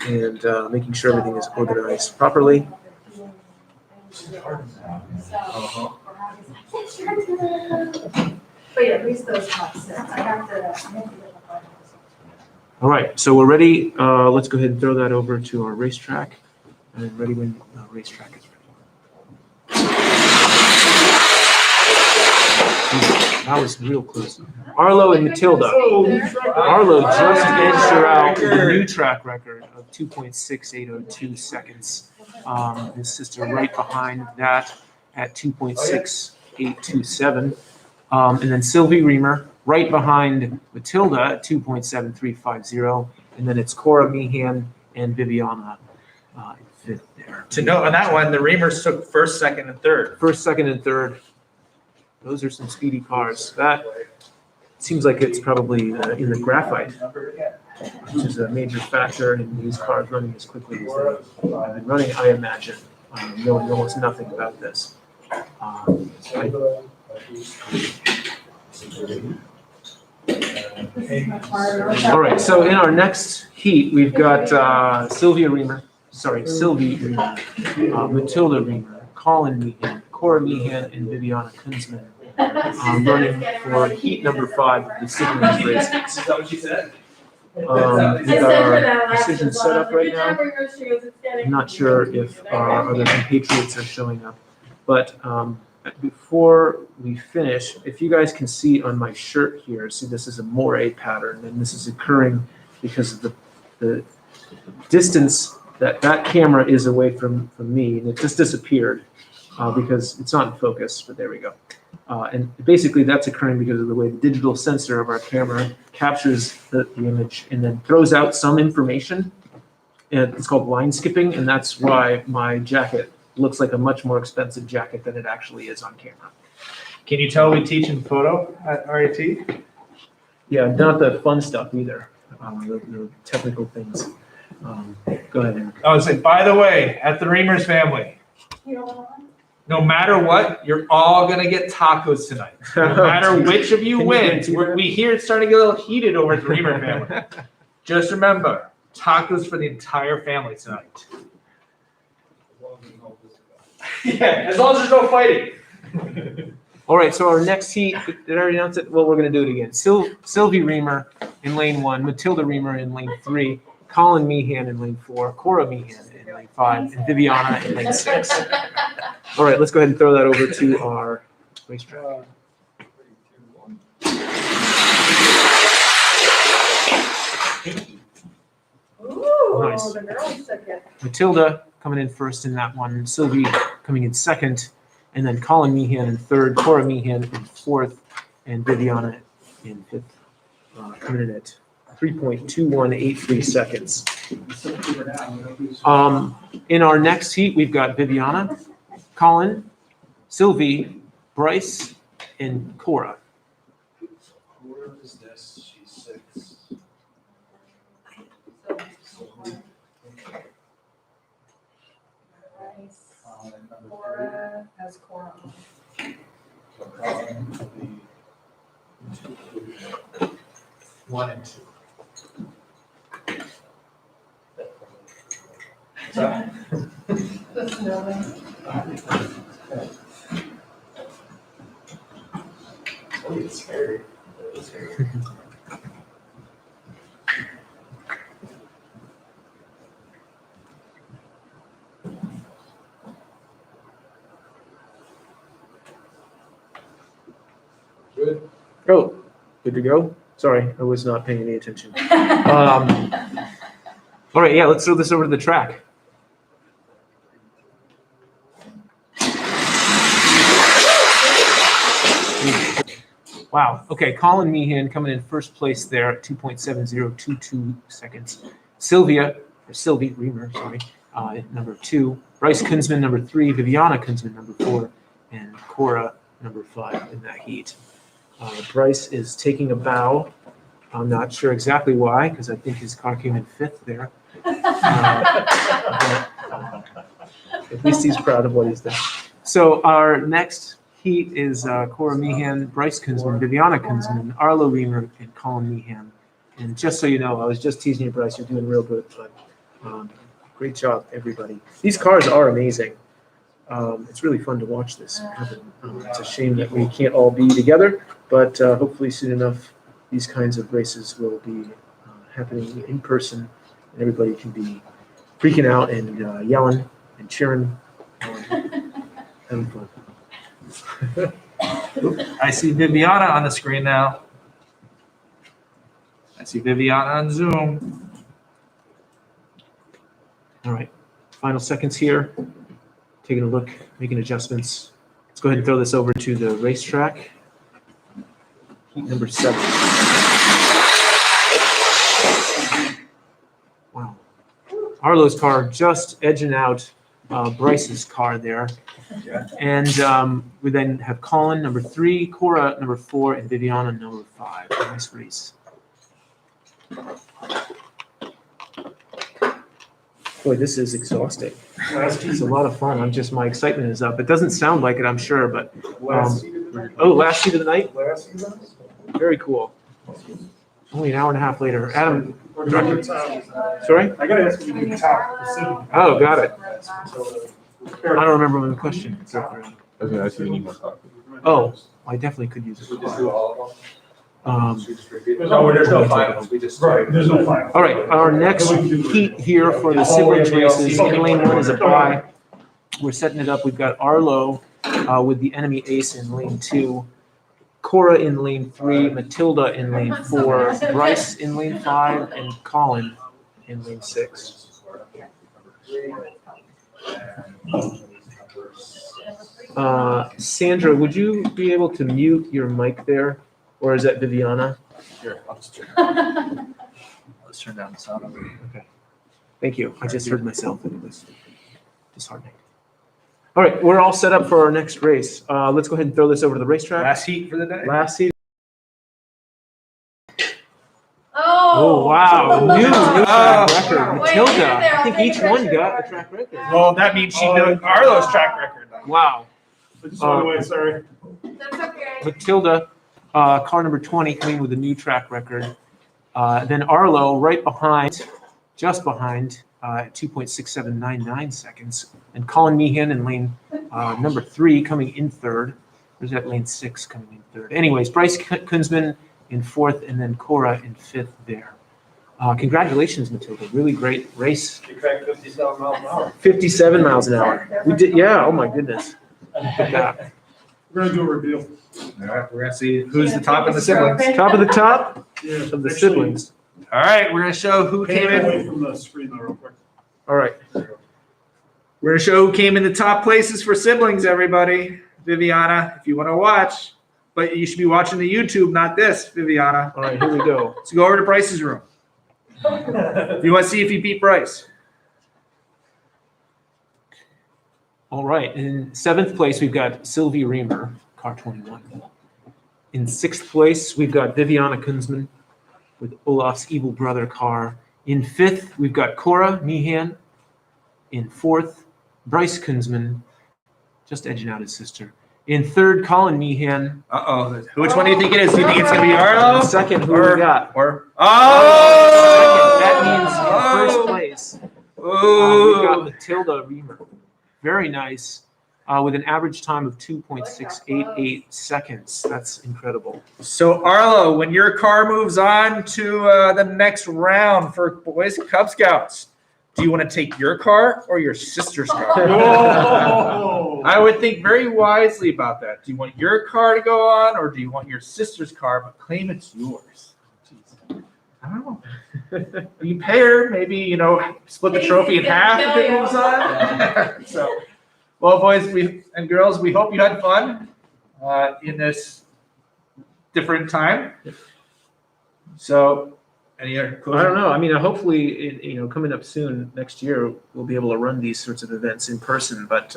and making sure everything is organized properly. But yeah, at least those top 6. I have to. All right, so we're ready. Let's go ahead and throw that over to our racetrack. And ready when the racetrack is ready. That was real close. Arlo and Matilda. Arlo just edged her out with a new track record of 2.6802 seconds. His sister right behind that at 2.6827. And then Sylvie Reamer right behind Matilda at 2.7350. And then it's Cora Meehan and Viviana in fifth there. To note on that one, the Reamers took first, second, and third. First, second, and third. Those are some speedy cars. That seems like it's probably in the graphite, which is a major factor in these cars running as quickly as they have been running, I imagine, knowing almost nothing about this. All right, so in our next heat, we've got Sylvie Reamer, Matilda Reamer, Colin Meehan, Cora Meehan, and Viviana Kunzman running for heat number 5 of the siblings races. Is that what she said? We've got our decision set up right now. I'm not sure if our other compatriots are showing up, but before we finish, if you guys can see on my shirt here, see this is a moire pattern, and this is occurring because of the distance that camera is away from me, and it just disappeared because it's not in focus, but there we go. And basically that's occurring because of the way the digital sensor of our camera captures the image and then throws out some information. And it's called line skipping, and that's why my jacket looks like a much more expensive jacket than it actually is on camera. Can you tell we teach in photo at RAT? Yeah, not the fun stuff either, the technical things. Go ahead, Eric. I would say, by the way, at the Reamers family, no matter what, you're all gonna get tacos tonight. No matter which of you wins, we hear it's starting to get a little heated over at the Reamer family. Just remember, tacos for the entire family tonight. Yeah, as long as there's no fighting. All right, so our next heat, did I already announce it? Well, we're going to do it again. Sylvie Reamer in lane 1, Matilda Reamer in lane 3, Colin Meehan in lane 4, Cora Meehan in lane 5, and Viviana in lane 6. All right, let's go ahead and throw that over to our racetrack. Ooh, Nice. the girls took it. Matilda coming in first in that one, Sylvie coming in second, and then Colin Meehan in third, Cora Meehan in fourth, and Viviana in fifth, coming in at 3.2183 seconds. In our next heat, we've got Viviana, Colin, Sylvie, Bryce, and Cora. Where is this? She's 6. Cora has Cora. So Colin will be 1 and 2. Just knowing. Oh, it's scary. It's scary. Good. Oh, good to go? Sorry, I was not paying any attention. All right, yeah, let's throw this over to the track. Wow, okay, Colin Meehan coming in first place there at 2.7022 seconds. Sylvie Reamer, sorry, number 2. Bryce Kunzman, number 3. Viviana Kunzman, number 4. And Cora, number 5 in that heat. Bryce is taking a bow. I'm not sure exactly why, because I think his car came in 5th there. At least he's proud of what he's done. So our next heat is Cora Meehan, Bryce Kunzman, Viviana Kunzman, Arlo Reamer, and Colin Meehan. And just so you know, I was just teasing you, Bryce, you're doing real good, but great job, everybody. These cars are amazing. It's really fun to watch this happen. It's a shame that we can't all be together, but hopefully soon enough, these kinds of races will be happening in person, and everybody can be freaking out and yelling and cheering, having fun. I see Viviana on the screen now. I see Viviana on Zoom. All right, final seconds here. Taking a look, making adjustments. Let's go ahead and throw this over to the racetrack. Heat number 7. Wow. Arlo's car just edging out Bryce's car there. And we then have Colin, number 3, Cora, number 4, and Viviana, number 5. Nice race. Boy, this is exhausting. It's a lot of fun. My excitement is up. It doesn't sound like it, I'm sure, but last seat of the night? Very cool. Only an hour and a half later. Adam, sorry? I gotta ask you to do the top. Oh, got it. I don't remember the question. Okay, I see you need more coffee. Oh, I definitely could use it. No, there's no finals. Right, there's no finals. All right, our next heat here for the siblings races, in lane 1 is a bye. We're setting it up. We've got Arlo with the enemy ace in lane 2, Cora in lane 3, Matilda in lane 4, Bryce in lane 5, and Colin in lane 6. Sandra, would you be able to mute your mic there, or is that Viviana? Sure, let's turn down the sound. Okay. Thank you. I just heard myself and it was disheartening. All right, we're all set up for our next race. Let's go ahead and throw this over to the racetrack. Last heat for the day. Last seat. Oh. Oh, wow. New track Oh. record. Wait, Matilda. leave it there. I think I'll take each a one picture. got a track record. Well, that means she knows Arlo's track record. Wow. I just went away, sorry. That's okay. Matilda, car number 20, coming with a new track record. Then Arlo right behind, just behind, 2.6799 seconds. And Colin Meehan in lane number 3 coming in 3rd. There's that lane 6 coming in 3rd. Anyways, Bryce Kunzman in 4th and then Cora in 5th there. Congratulations, Matilda. Really great race. You cracked 57 miles an hour. 57 miles an hour. We did, yeah, oh my goodness. Look at that. We're gonna do a reveal. All right, we're gonna see who's the top of the siblings. Top of the top Yeah. of the Actually, siblings. All right, we're gonna show who Pay came in. away from the screen though, real quick. All right. We're gonna show who came in the top places for siblings, everybody. Viviana, if you want to watch, but you should be watching the YouTube, not this, Viviana. All right, here we go. So go over to Bryce's room. If you want to see if you beat Bryce. All right, in 7th place, we've got Sylvie Reamer, car 21. In 6th place, we've got Viviana Kunzman with Olaf's evil brother car. In 5th, we've got Cora Meehan. In 4th, Bryce Kunzman, just edging out his sister. In 3rd, Colin Meehan. Uh-oh. Which one do you think it is? Do you think it's going to be Arlo? In 2nd, who Or- we got? Or Second, that means in Oh! 1st place, we've got Matilda Reamer. Very nice, with an average time of 2.688 seconds. That's incredible. So Arlo, when your car moves on to the next round for Boys Cub Scouts, do you want to take your car or your sister's car? Whoa. I would think very wisely about that. Do you want your car to go on or do you want your sister's car but claim it's yours? I don't know. You pay her, maybe, split the trophy in half if it moves on. So, well, boys and girls, we hope you had fun in this different time. So, any other I don't know. I mean, hopefully, coming up soon next year, we'll be able to run these sorts of events in person. But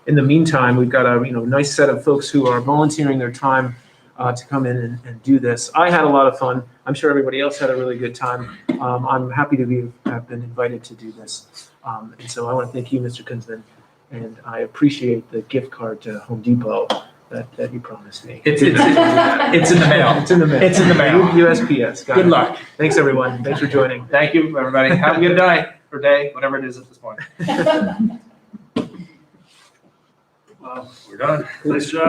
in the meantime, we've got a nice set of folks who are volunteering their time to come in and do this. I had a lot of fun. I'm sure everybody else had a really good time. I'm happy to have been invited to do this. And so I want to thank you, Mr. Kunzman, and I appreciate the gift card to Home Depot that you promised me. It's in the mail. It's in the mail. It's in the mail. USPS. Got Good it. luck. Thanks, everyone. Thanks for joining. Thank you, everybody. Have a good night or day, whatever it is at this point. Wow. We're done. Nice job.